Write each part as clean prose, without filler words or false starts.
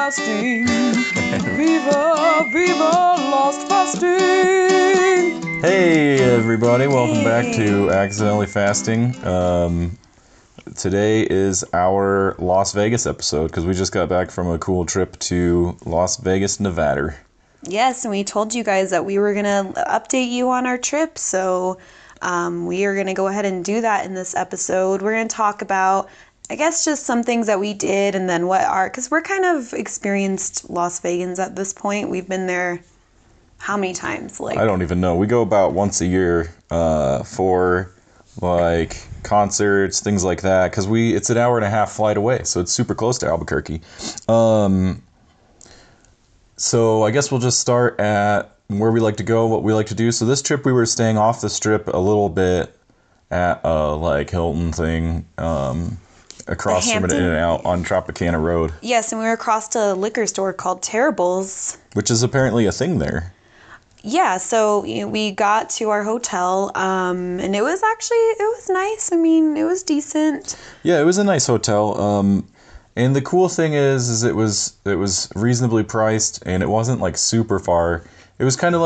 Fasting. Viva, Viva Las Fasting. Hey everybody, welcome back to Accidentally Fasting. Today is our Las Vegas episode because we just got back from a cool trip to Las Vegas, Nevada. Yes, and we told you guys that we were going to update you on our trip, so we are going to go ahead and do that in this episode. We're going to talk about, I guess, just some things that we did and then because we're kind of experienced Las Vegans at this point. We've been there how many times? I don't even know. We go about once a year for concerts, things like that, because it's an hour and a half flight away, so it's super close to Albuquerque. So I guess we'll just start at where we like to go, what we like to do. So this trip we were staying off the strip a little bit at Hilton thing across from an In-N-Out on Tropicana Road. Yes, and we were across to a liquor store called Terrible's, which is apparently a thing there. Yeah, so we got to our hotel, and it was nice. I mean, it was decent. Yeah, it was a nice hotel. And the cool thing is it was reasonably priced, and it wasn't super far. It was kind of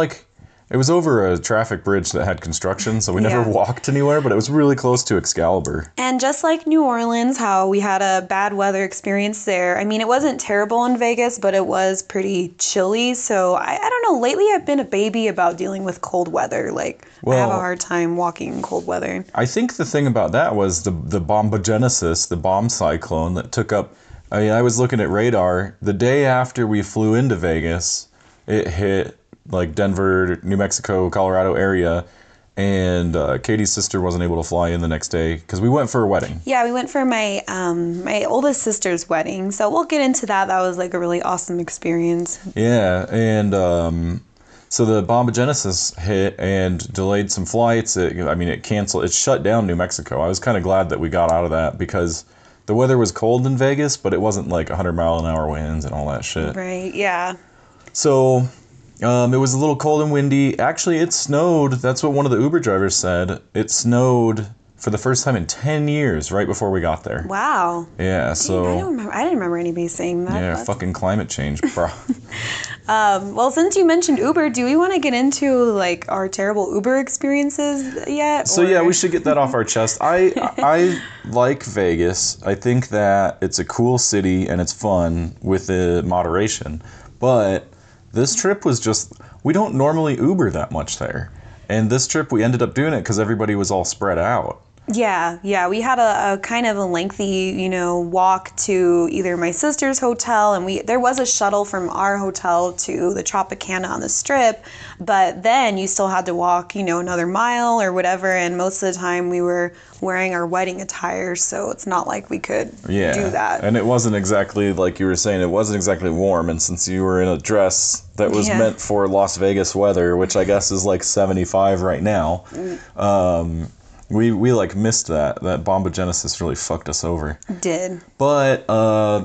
it was over a traffic bridge that had construction, so we never walked anywhere, but it was really close to Excalibur. And just like New Orleans, how we had a bad weather experience there. I mean, it wasn't terrible in Vegas, but it was pretty chilly. So I don't know. Lately, I've been a baby about dealing with cold weather. I have a hard time walking in cold weather. I think the thing about that was the bombogenesis, the bomb cyclone that took up. I mean, I was looking at radar. The day after we flew into Vegas, it hit Denver, New Mexico, Colorado area, and Katie's sister wasn't able to fly in the next day because we went for a wedding. Yeah, we went for my my oldest sister's wedding, so we'll get into that. That was a really awesome experience. Yeah, and so the bombogenesis hit and delayed some flights. It canceled. It shut down New Mexico. I was kind of glad that we got out of that because the weather was cold in Vegas, but it wasn't 100-mile-an-hour winds and all that shit. Right, yeah. So it was a little cold and windy. Actually, it snowed. That's what one of the Uber drivers said. It snowed for the first time in 10 years right before we got there. Wow. Yeah, so... I didn't remember anybody saying that. Yeah, fucking climate change, bro. Well, since you mentioned Uber, do we want to get into our terrible Uber experiences yet? So yeah, we should get that off our chest. I like Vegas. I think that it's a cool city and it's fun with the moderation. But this trip was just, we don't normally Uber that much there. And this trip we ended up doing it because everybody was all spread out. Yeah. We had a kind of a lengthy, walk to either my sister's hotel, and there was a shuttle from our hotel to the Tropicana on the Strip, but then you still had to walk, another mile or whatever, and most of the time we were wearing our wedding attire, so it's not like we could do that. And it wasn't exactly, like you were saying, it wasn't exactly warm, and since you were in a dress that was meant for Las Vegas weather, which I guess is 75 right now, We missed that. That bombogenesis really fucked us over. It did. But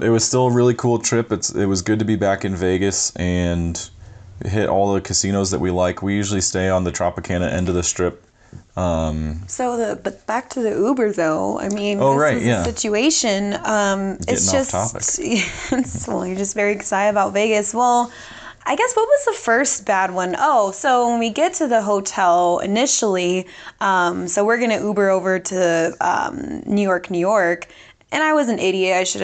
it was still a really cool trip. It was good to be back in Vegas and hit all the casinos that we like. We usually stay on the Tropicana end of the Strip. But back to the Uber though. I mean, the situation. It's just off topic. Well, you're just very excited about Vegas. Well, I guess what was the first bad one? Oh, so when we get to the hotel initially, so we're going to Uber over to New York. And I was an idiot.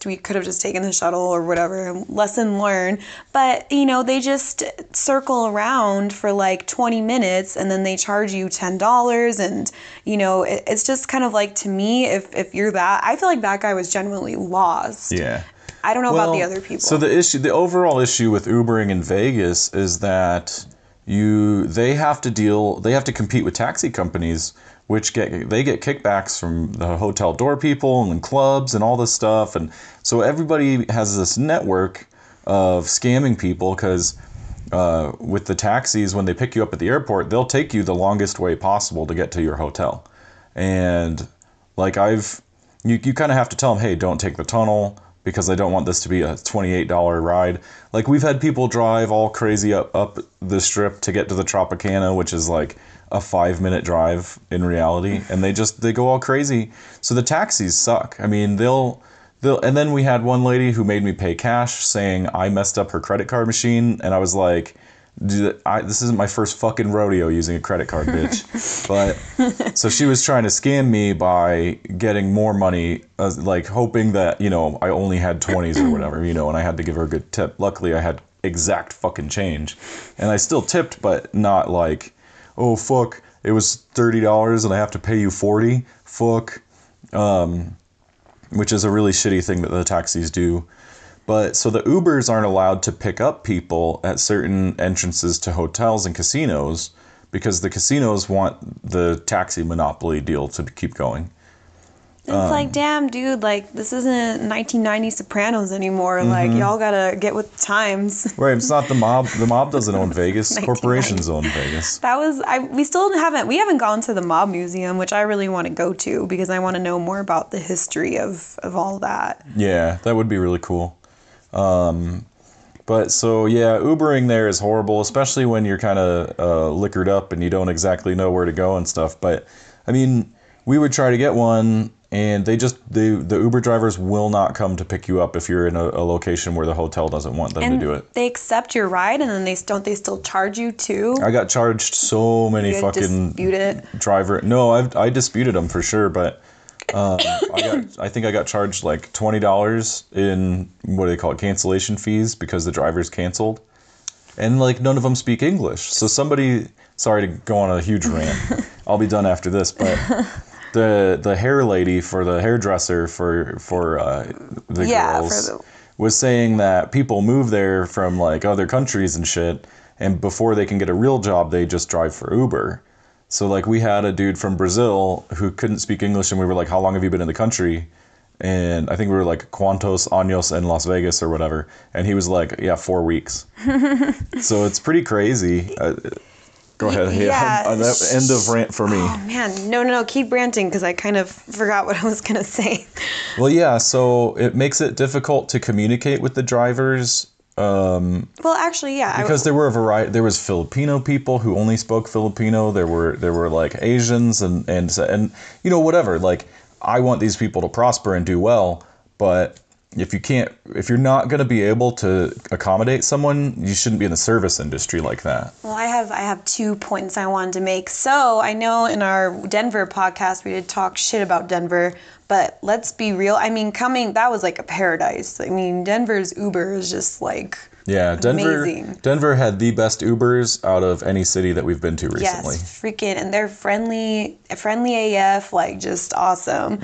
We could have just taken the shuttle or whatever. Lesson learned. But, they just circle around for 20 minutes and then they charge you $10. And, it's just kind of to me, if you're that, I feel like that guy was genuinely lost. Yeah. I don't know about the other people. So the overall issue with Ubering in Vegas is that they have to compete with taxi companies, which get kickbacks from the hotel door people and clubs and all this stuff, and so everybody has this network of scamming people because with the taxis, when they pick you up at the airport, they'll take you the longest way possible to get to your hotel, and you kind of have to tell them, hey, don't take the tunnel, because I don't want this to be a $28 ride. We've had people drive all crazy up the Strip to get to the Tropicana, which is a 5-minute drive in reality, and they go all crazy. So the taxis suck. I mean, they'll And then we had one lady who made me pay cash, saying I messed up her credit card machine, and I was like, this isn't my first fucking rodeo using a credit card, bitch. But so she was trying to scam me by getting more money, like hoping that, I only had 20s or whatever, and I had to give her a good tip. Luckily, I had exact fucking change, and I still tipped, but not like, oh fuck, it was $30 and I have to pay you 40. Fuck. Which is a really shitty thing that the taxis do. But so the Ubers aren't allowed to pick up people at certain entrances to hotels and casinos because the casinos want the taxi monopoly deal to keep going. It's like, damn, dude, like, this isn't 1990 Sopranos anymore. Like, y'all gotta get with the times. Right, it's not the mob. The mob doesn't own Vegas. Corporations own Vegas. We haven't gone to the mob museum, which I really want to go to because I want to know more about the history of all that. Yeah, that would be really cool. But so, yeah, Ubering there is horrible, especially when you're kind of liquored up and you don't exactly know where to go and stuff. But, I mean, we would try to get one, and the Uber drivers will not come to pick you up if you're in a location where the hotel doesn't want them to do it. They accept your ride, and then they still charge you too? I got charged so many fucking driver. No, I disputed them for sure, but I think I got charged like $20 in what do they call it, cancellation fees because the drivers canceled, and like none of them speak English. So sorry to go on a huge rant. I'll be done after this, but. The hair lady for the hairdresser for the girls was saying that people move there from like other countries and shit, and before they can get a real job, they just drive for Uber. So like we had a dude from Brazil who couldn't speak English, and we were like, "How long have you been in the country?" And I think we were like, "Cuantos años en Las Vegas" or whatever, and he was like, "Yeah, 4 weeks." So it's pretty crazy. Go ahead. Yeah. End of rant for me. Oh, man. No. Keep ranting because I kind of forgot what I was going to say. Well, yeah. So it makes it difficult to communicate with the drivers. Well, actually, yeah. Because there were a variety. There was Filipino people who only spoke Filipino. There were like Asians and whatever. Like, I want these people to prosper and do well, but if you're not going to be able to accommodate someone, you shouldn't be in the service industry like that. Well, I have 2 points I wanted to make. So I know in our Denver podcast, we did talk shit about Denver, but let's be real. I mean, that was like a paradise. I mean, Denver's Uber is just like amazing. Denver had the best Ubers out of any city that we've been to recently. Yes, freaking, and they're friendly AF, like just awesome.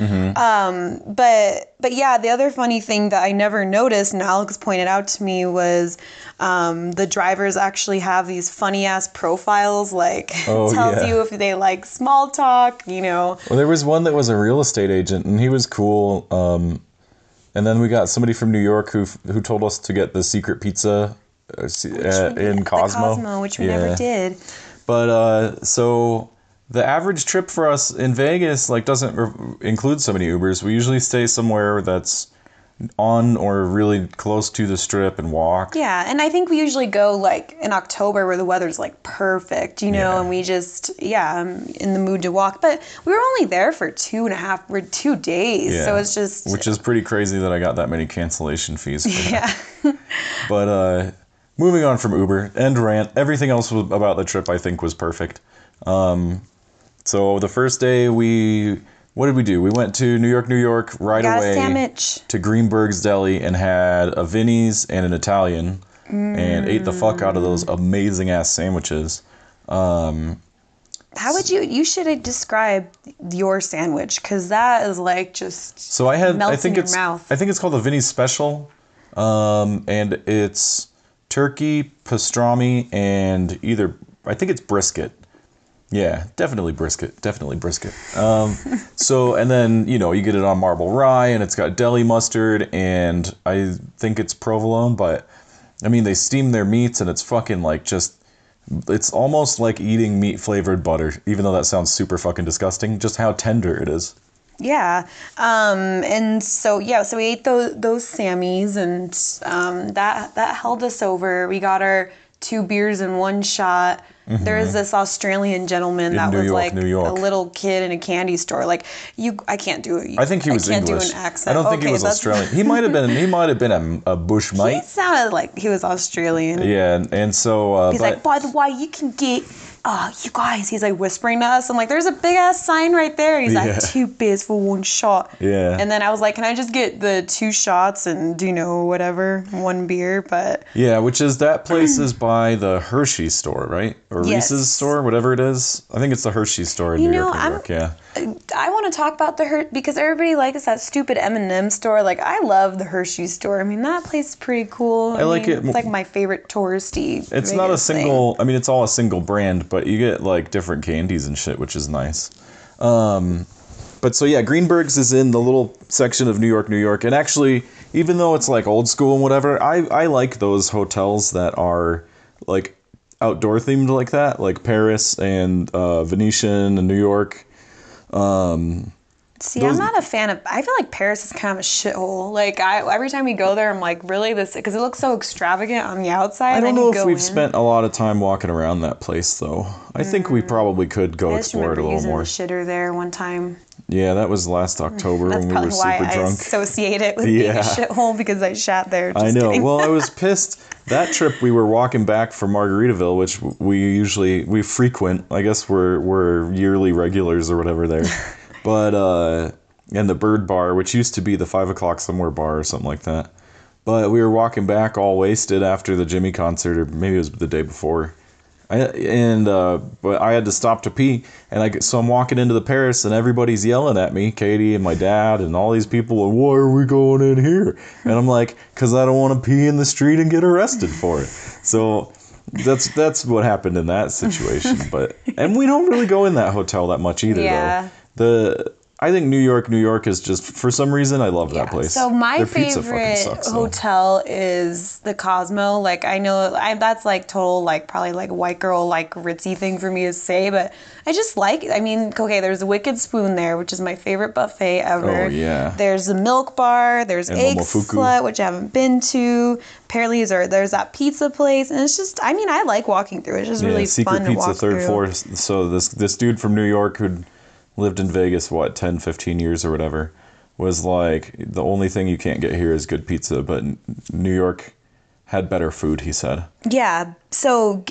But yeah, the other funny thing that I never noticed, and Alex pointed out to me, was the drivers actually have these funny ass profiles, like tells you if they like small talk, Well, there was one that was a real estate agent, and he was cool. And then we got somebody from New York who told us to get the secret pizza in Cosmo. Which we never did. But so the average trip for us in Vegas doesn't include so many Ubers. We usually stay somewhere that's on or really close to the strip and walk. Yeah, and I think we usually go like in October where the weather's like perfect, and we just, I'm in the mood to walk. But we were only there for 2 days, so it's just... Which is pretty crazy that I got that many cancellation fees for that. But moving on from Uber, end rant, everything else about the trip I think was perfect. So the first day what did we do? We went to New York right away to Greenberg's Deli and had a Vinny's and an Italian and ate the fuck out of those amazing ass sandwiches. How would you should describe your sandwich, because that is like just melts in your mouth. I think it's called the Vinny's Special, and it's turkey, pastrami, and I think it's brisket. Yeah, definitely brisket. And then, you get it on marble rye, and it's got deli mustard, and I think it's provolone, but, I mean, they steam their meats, and it's fucking, it's almost like eating meat-flavored butter, even though that sounds super fucking disgusting, just how tender it is. Yeah. And so we ate those Sammys, and that held us over. We got our 2 beers and 1 shot. There was this Australian gentleman In that New was York, like New York. a little kid in a candy store. Like I can't do it. I think he was I can't English. do an accent. I don't think he was Australian. He might have been. He might have been a He Bushmite. sounded like he was Australian. Yeah, and so. He's like, by the way, you can get. You guys, he's like whispering to us. I'm like, there's a big ass sign right there. He's like, 2 beers for 1 shot. Yeah. And then I was like, can I just get the 2 shots and whatever, 1 beer? But yeah, which is that place is by the Hershey store, right? Or Yes. Reese's store, whatever it is. I think it's the Hershey store in New York, New York. Yeah. I want to talk about the because everybody likes that stupid M&M store. Like, I love the Hershey store. I mean, that place is pretty cool. I like mean, it. It's like my favorite touristy. It's not a Vegas thing. single. I mean, it's all a single brand, but you get like different candies and shit, which is nice. But so yeah, Greenberg's is in the little section of New York, New York, and actually, even though it's like old school and whatever, I like those hotels that are like outdoor themed like that, like Paris and Venetian and New York. See, I'm not a fan of. I feel like Paris is kind of a shithole. Like, every time we go there, I'm like, really, this, because it looks so extravagant on the outside. I don't then know you if go we've in. spent a lot of time walking around that place, though. I think we probably could go I just explore it remember a little using more. the shitter there one time. Yeah, that was last October That's when we were probably why super I drunk. associate it with being Yeah. a shithole, because I shat there. Just I know. kidding. Well, I was pissed. That trip we were walking back from Margaritaville, which we frequent. I guess we're yearly regulars or whatever there. But and the Bird Bar, which used to be the 5 o'clock somewhere bar or something like that. But we were walking back all wasted after the Jimmy concert, or maybe it was the day before. But I had to stop to pee, and so I'm walking into the Paris, and everybody's yelling at me, Katie and my dad, and all these people, like, why are we going in here? And I'm like, because I don't want to pee in the street and get arrested for it. So that's what happened in that situation. And we don't really go in that hotel that much either, Yeah. though. I think New York, New York is just, for some reason, I love that place. So my Their pizza fucking favorite sucks, though. hotel is the Cosmo. Like, I know that's like total, like, probably like white girl, like ritzy thing for me to say, but I just like it. I mean, okay, there's a Wicked Spoon there, which is my favorite buffet ever. Oh, yeah. There's the Milk Bar. There's And Egg Momofuku. Slut, which I haven't been to. Apparently, there's that pizza place, and it's just, I mean, I like walking through. It's just really Secret fun to Pizza, walk third through. floor. So this dude from New York who'd lived in Vegas, 10, 15 years or whatever, was like, the only thing you can't get here is good pizza, but New York had better food, he said. Yeah. So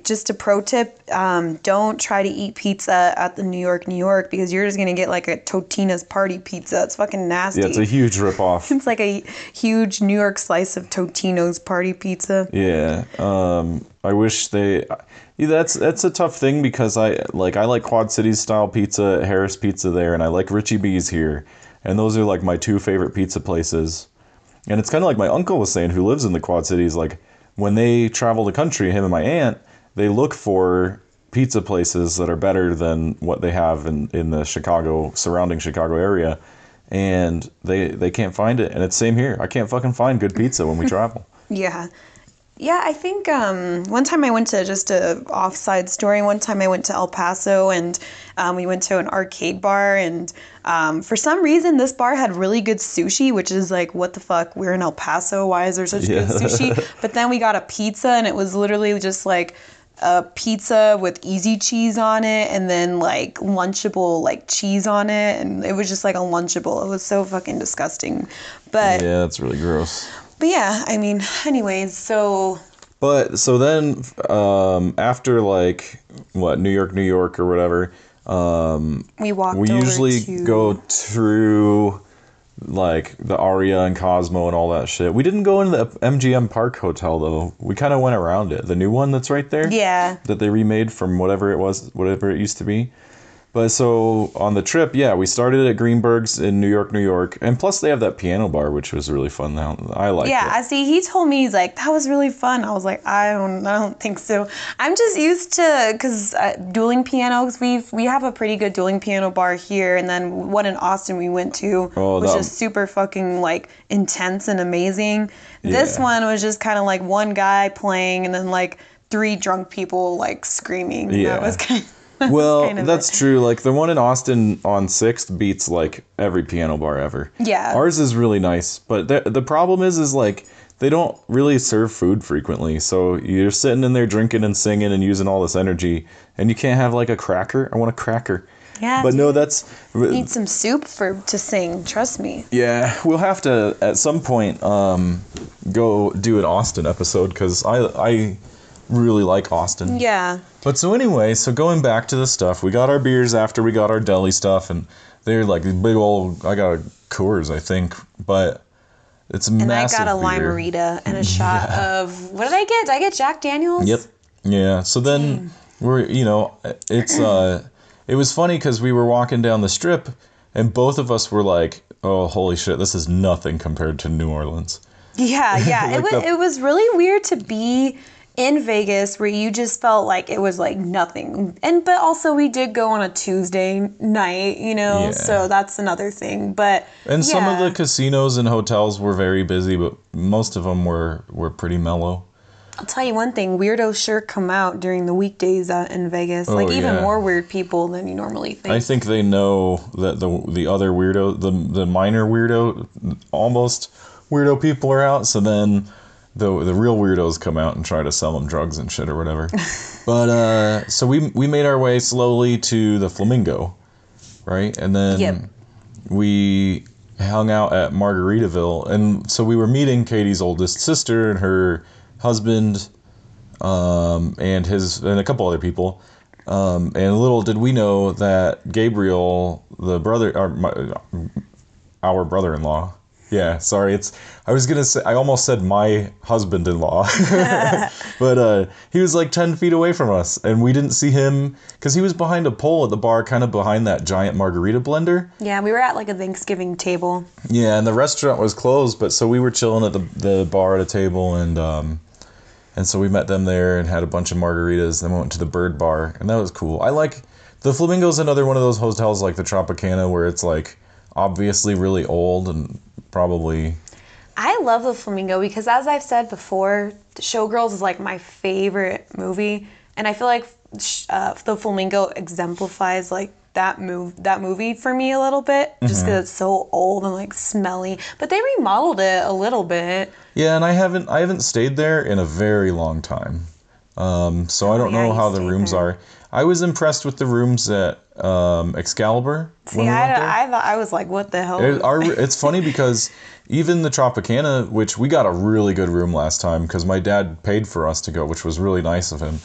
just a pro tip, don't try to eat pizza at the New York, because you're just going to get like a Totino's party pizza. It's fucking nasty. Yeah, it's a huge ripoff. It's like a huge New York slice of Totino's party pizza. Yeah. I wish that's a tough thing, because I like Quad Cities style pizza, Harris Pizza there, and I like Richie B's here. And those are like my 2 favorite pizza places. And it's kind of like my uncle was saying, who lives in the Quad Cities, like when they travel the country, him and my aunt, they look for pizza places that are better than what they have in the surrounding Chicago area. And they can't find it. And it's same here. I can't fucking find good pizza when we travel. Yeah. Yeah, I think one time I went to, just a offside story, one time I went to El Paso, and we went to an arcade bar, and for some reason this bar had really good sushi, which is like, what the fuck, we're in El Paso, why is there such good sushi? But then we got a pizza, and it was literally just like a pizza with easy cheese on it, and then like Lunchable like cheese on it, and it was just like a Lunchable. It was so fucking disgusting. But Yeah, that's really gross. But yeah, I mean, anyways, so then after like New York or whatever, we walked we over usually to... go through like the Aria and Cosmo and all that shit. We didn't go into the MGM Park Hotel though. We kind of went around it. The new one that's right there. Yeah. That they remade from whatever it used to be. But so on the trip, yeah, we started at Greenberg's in New York, and plus they have that piano bar, which was really fun. Now I liked it. Yeah, I see. He told me, he's like, that was really fun. I was like, I don't think so. I'm just used to, because dueling pianos, we have a pretty good dueling piano bar here, and then one in Austin we went to was just super fucking like intense and amazing. This one was just kind of like one guy playing, and then like 3 drunk people like screaming. Yeah. That was kind of... Well, that's true. Like the one in Austin on 6th beats like every piano bar ever. Yeah. Ours is really nice, but the problem is like they don't really serve food frequently. So you're sitting in there drinking and singing and using all this energy, and you can't have like a cracker. I want a cracker. Yeah, But dude. no, that's... Need some soup to sing. Trust me. Yeah, we'll have to, at some point, go do an Austin episode, because I really like Austin. Yeah. But so anyway, so going back to the stuff, we got our beers after we got our deli stuff, and they're like these big old, I got a Coors, I think, but it's And massive I got a beer. limerita and a shot of, what did I get? Did I get Jack Daniels? Yep. Yeah, so then we're, it was funny because we were walking down the strip, and both of us were like, oh, holy shit, this is nothing compared to New Orleans. Yeah. Like it was really weird to be in Vegas where you just felt like it was like nothing. But also we did go on a Tuesday night, Yeah. so that's another thing. But And some of yeah. the casinos and hotels were very busy, but most of them were pretty mellow. I'll tell you one thing, weirdos sure come out during the weekdays out in Vegas. Oh, Like even yeah. more weird people than you normally think. I think they know that the other weirdo, the minor weirdo, almost weirdo people are out, so then the real weirdos come out and try to sell them drugs and shit or whatever. But so we made our way slowly to the Flamingo, right? And then Yep. we hung out at Margaritaville, and so we were meeting Katie's oldest sister and her husband, and a couple other people. And little did we know that Gabriel, the brother, our brother-in-law. Yeah, sorry. I was gonna say, I almost said my husband-in-law, but he was like 10 feet away from us, and we didn't see him because he was behind a pole at the bar, kind of behind that giant margarita blender. Yeah, we were at like a Thanksgiving table. Yeah, and the restaurant was closed, but so we were chilling at the bar at a table, and so we met them there and had a bunch of margaritas. Then we went to the Bird Bar, and that was cool. I like the Flamingo's another one of those hotels like the Tropicana where it's like obviously really old and probably... I love the Flamingo because, as I've said before, Showgirls is like my favorite movie, and I feel like the Flamingo exemplifies like that movie for me a little bit, just because it's so old and like smelly. But they remodeled it a little bit. Yeah, and I haven't stayed there in a very long time, so I don't know you how the stayed rooms there. are. I was impressed with the rooms at Excalibur. See, when we went there. I thought I was like, what the hell? It's funny because even the Tropicana, which we got a really good room last time because my dad paid for us to go, which was really nice of him.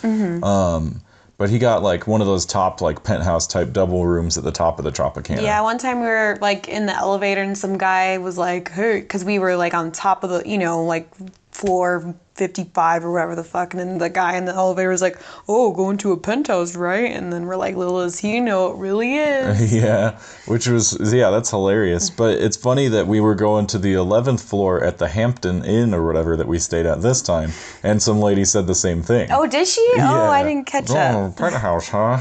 But he got like one of those top like penthouse type double rooms at the top of the Tropicana. Yeah, one time we were like in the elevator and some guy was like, hey, because we were like on top of the, like floor 55 or whatever the fuck. And then the guy in the elevator was like, oh, going to a penthouse, right? And then we're like, little does he know it really is. Yeah, that's hilarious. But it's funny that we were going to the 11th floor at the Hampton Inn or whatever that we stayed at this time, and some lady said the same thing. Oh, did she? Yeah. Oh, I didn't catch up. Oh, penthouse, huh?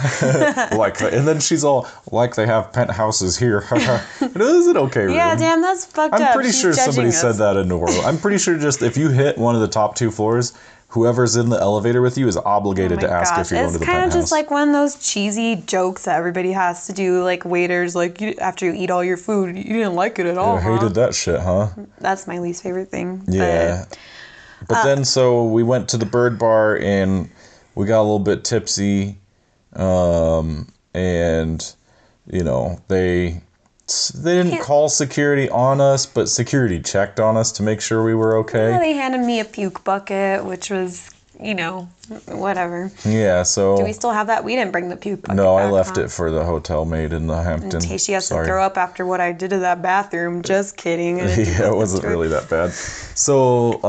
And then she's all like, they have penthouses here. Is it okay room? Yeah, damn, that's fucked up. I'm pretty She's sure somebody judging said us. that in New Orleans. I'm pretty sure just if you hit one of the top 2 floors, whoever's in the elevator with you is obligated to ask if you're going to the It's kind penthouse. of just like one of those cheesy jokes that everybody has to do, like waiters, like after you eat all your food, you didn't like it at all, I hated that shit, huh? That's my least favorite thing. Yeah. But then, so we went to the Bird Bar and we got a little bit tipsy, and they didn't call security on us, but security checked on us to make sure we were okay. Yeah, they handed me a puke bucket, which was, whatever. Yeah, so... Do we still have that? We didn't bring the puke bucket No, I back, left huh? it for the hotel maid in the Hampton. In case she has Sorry. to throw up after what I did to that bathroom. Just kidding. Yeah, it wasn't really that bad. So,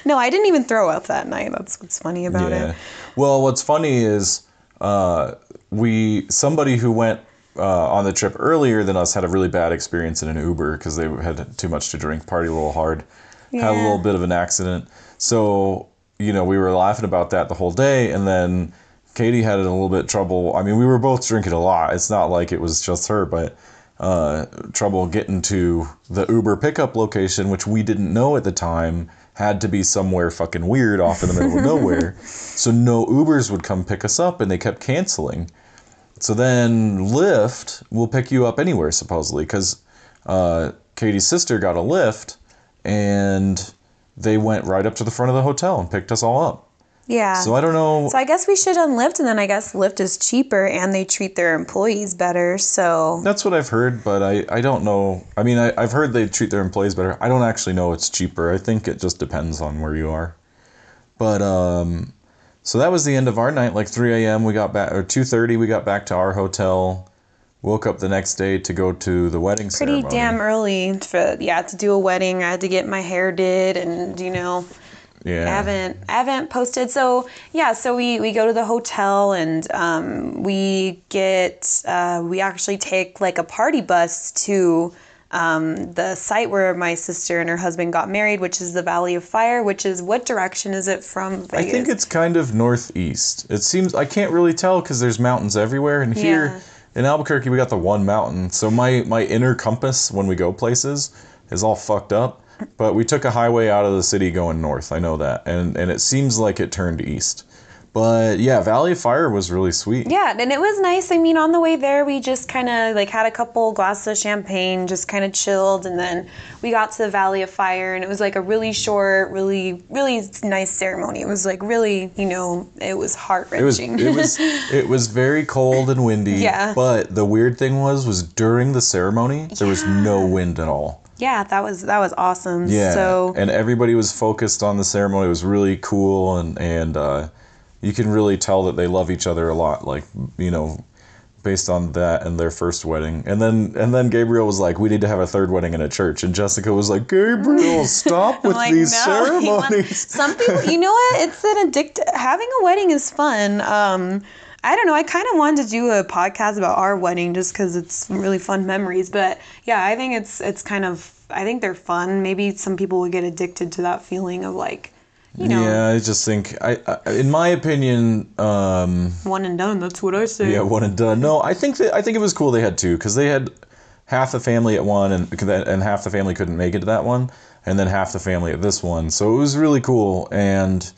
No, I didn't even throw up that night. That's what's funny about yeah. it. Well, what's funny is somebody who went on the trip earlier than us had a really bad experience in an Uber because they had too much to drink, partied a little hard, had a little bit of an accident. So, we were laughing about that the whole day, and then Katie had a little bit of trouble. I mean, we were both drinking a lot. It's not like it was just her, but trouble getting to the Uber pickup location, which we didn't know at the time had to be somewhere fucking weird off in the middle of nowhere. So no Ubers would come pick us up, and they kept canceling. So then Lyft will pick you up anywhere, supposedly, because Katie's sister got a Lyft, and they went right up to the front of the hotel and picked us all up. Yeah. So I don't know. So I guess we should on Lyft, and then I guess Lyft is cheaper and they treat their employees better. So That's what I've heard, but I don't know. I mean, I've heard they treat their employees better. I don't actually know it's cheaper. I think it just depends on where you are. But so that was the end of our night. Like 3 a.m. we got back, or 2:30 we got back to our hotel. Woke up the next day to go to the wedding ceremony. pretty damn early to do a wedding. I had to get my hair did, and Yeah. I haven't posted. So we go to the hotel, and we actually take like a party bus to the site where my sister and her husband got married, which is the Valley of Fire, which is, what direction is it from Vegas? I think it's kind of northeast. It seems, I can't really tell because there's mountains everywhere, and here in Albuquerque we got the one mountain. So my inner compass when we go places is all fucked up. But we took a highway out of the city going north. I know that. And it seems like it turned east. But yeah, Valley of Fire was really sweet. Yeah, and it was nice. I mean, on the way there, we just kind of like had a couple glasses of champagne, just kind of chilled. And then we got to the Valley of Fire, and it was like a really short, really, really nice ceremony. It was like really, it was heart-wrenching. It was very cold and windy. Yeah. But the weird thing was during the ceremony, there was no wind at all. Yeah, that was awesome. Yeah, So, and everybody was focused on the ceremony. It was really cool, and you can really tell that they love each other a lot, like, based on that and their first wedding. And then Gabriel was like, we need to have a third wedding in a church. And Jessica was like, Gabriel, stop with these ceremonies. Some people, you know what? It's an having a wedding is fun. I don't know. I kind of wanted to do a podcast about our wedding just because it's really fun memories. But yeah, I think it's kind of, I think they're fun. Maybe some people would get addicted to that feeling of like, Yeah, I just think, in my opinion, one and done. That's what I say. Yeah, one and done. No, I think it was cool they had two, because they had half the family at one, and half the family couldn't make it to that one, and then half the family at this one. So it was really cool, and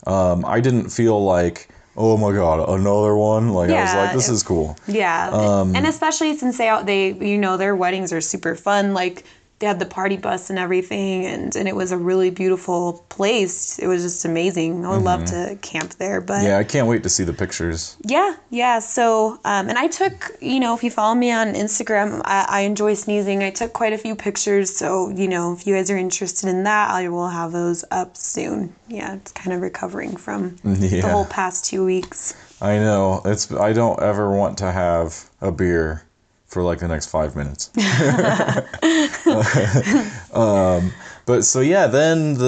I didn't feel like, oh my god, another one. Like, I was like, this is cool. Yeah, and especially since they their weddings are super fun. Like, they had the party bus and everything, and it was a really beautiful place. It was just amazing. I would love to camp there, but yeah, I can't wait to see the pictures. Yeah. So, and I took, if you follow me on Instagram, I enjoy sneezing. I took quite a few pictures, so if you guys are interested in that, I will have those up soon. Yeah, it's kind of recovering from the whole past 2 weeks. I know. I don't ever want to have a beer for like the next 5 minutes. But so yeah, then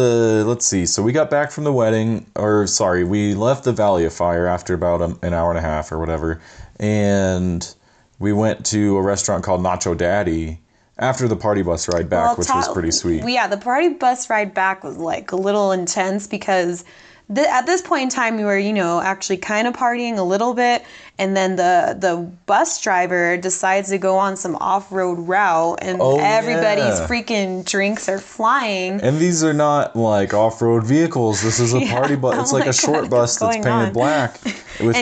let's see. So we got back from the wedding, we left the Valley of Fire after about an hour and a half or whatever. And we went to a restaurant called Nacho Daddy after the party bus ride back, which was pretty sweet. Yeah, the party bus ride back was like a little intense because at this point in time, we were, actually kind of partying a little bit. And then the bus driver decides to go on some off-road route, and everybody's freaking drinks are flying. And these are not like off-road vehicles. This is a party bus. It's like a short bus that's painted black with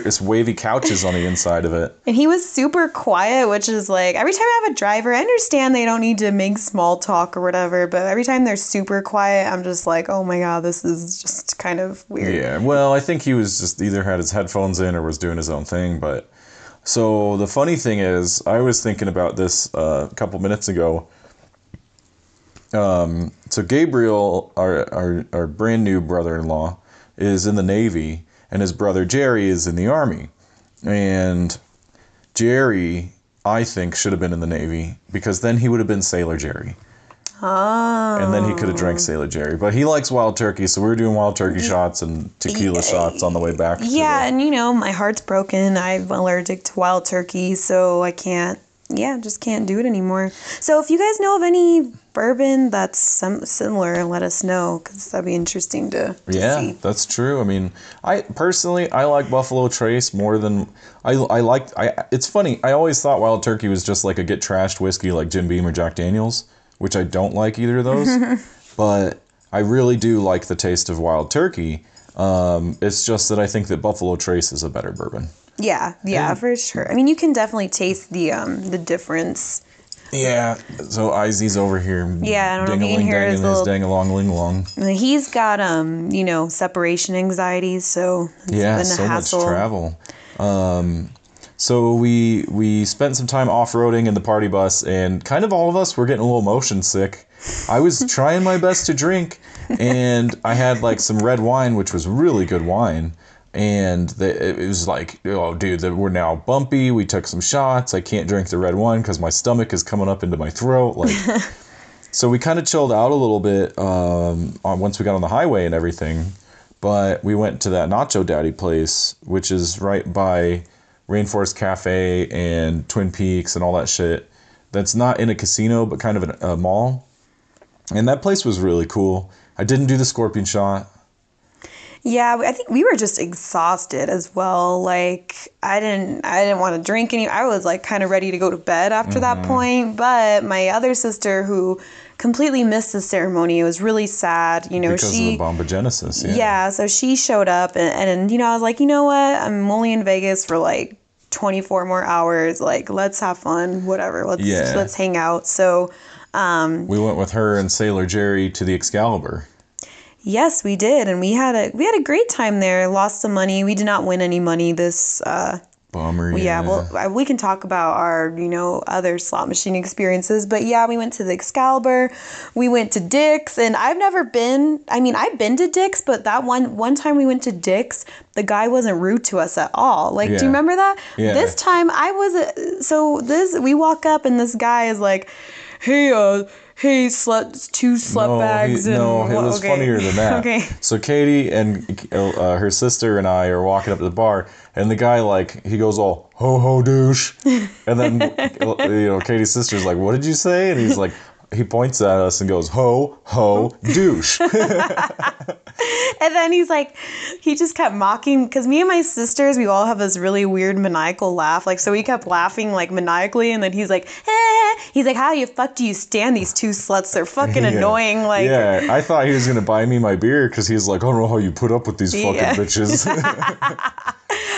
it's wavy couches on the inside of it. And he was super quiet, which is like, every time I have a driver, I understand they don't need to make small talk or whatever, but every time they're super quiet, I'm just like, oh my god, this is just kind of weird. Yeah, well, I think he was just either had his headphones in or was doing his own thing. But so the funny thing is, I was thinking about this a couple minutes ago. So Gabriel, our brand new brother-in-law, is in the Navy, and his brother Jerry is in the Army. And Jerry, I think, should have been in the Navy, because then he would have been Sailor Jerry. Oh. And then he could have drank Sailor Jerry. But he likes wild turkey, so we were doing wild turkey shots and tequila shots on the way back. Yeah, and my heart's broken. I'm allergic to wild turkey, so I just can't do it anymore. So if you guys know of any bourbon that's similar, let us know, because that'd be interesting to see. Yeah, that's true. I mean, I like Buffalo Trace more than it's funny. I always thought wild turkey was just like a get trashed whiskey like Jim Beam or Jack Daniels, which I don't like either of those. But I really do like the taste of wild turkey. It's just that I think that Buffalo Trace is a better bourbon. Yeah, for sure. I mean, you can definitely taste the difference Yeah, so Izzy's over here. Yeah, I don't know if you can hear his little... dang-a-long-ling-long. He's got, separation anxiety, so it's been a so hassle. much travel. So we spent some time off-roading in the party bus, and kind of all of us were getting a little motion sick. I was trying my best to drink, and I had like some red wine, which was really good wine. And it was like, oh, dude, we're now bumpy. We took some shots. I can't drink the red wine because my stomach is coming up into my throat. Like, so we kind of chilled out a little bit once we got on the highway and everything. But we went to that Nacho Daddy place, which is right by Rainforest Cafe and Twin Peaks and all that shit. That's not in a casino, but kind of a mall. And that place was really cool. I didn't do the scorpion shot. Yeah, I think we were just exhausted as well. Like, I didn't want to drink any. I was like kind of ready to go to bed after that point. But my other sister, who completely missed the ceremony, it was really sad. Because of the bombogenesis. Yeah. Yeah, so she showed up, and I was like, you know what? I'm only in Vegas for like 24 more hours. Like, let's have fun. Whatever. Let's hang out. So we went with her and Sailor Jerry to the Excalibur. Yes, we did, and we had a great time there. Lost some money. We did not win any money this. Bummer. Yeah. Well, we can talk about our other slot machine experiences, but yeah, we went to the Excalibur. We went to Dick's, and I've never been. I mean, I've been to Dick's, but that one time we went to Dick's, the guy wasn't rude to us at all. Like, do you remember that? Yeah. This time we walk up, and this guy is like, hey, two slut bags. It was funnier than that. Okay. So Katie and her sister and I are walking up to the bar, and the guy, like, he goes all, ho ho douche. And then, Katie's sister's like, what did you say? And he's like, he points at us and goes, ho ho douche. And then he just kept mocking, because me and my sisters, we all have this really weird maniacal laugh. Like, so we kept laughing like maniacally, and then he's like, he's like, how the fuck do you stand these two sluts? They're fucking annoying. Like, yeah, I thought he was gonna buy me my beer because he's like, I don't know how you put up with these fucking bitches.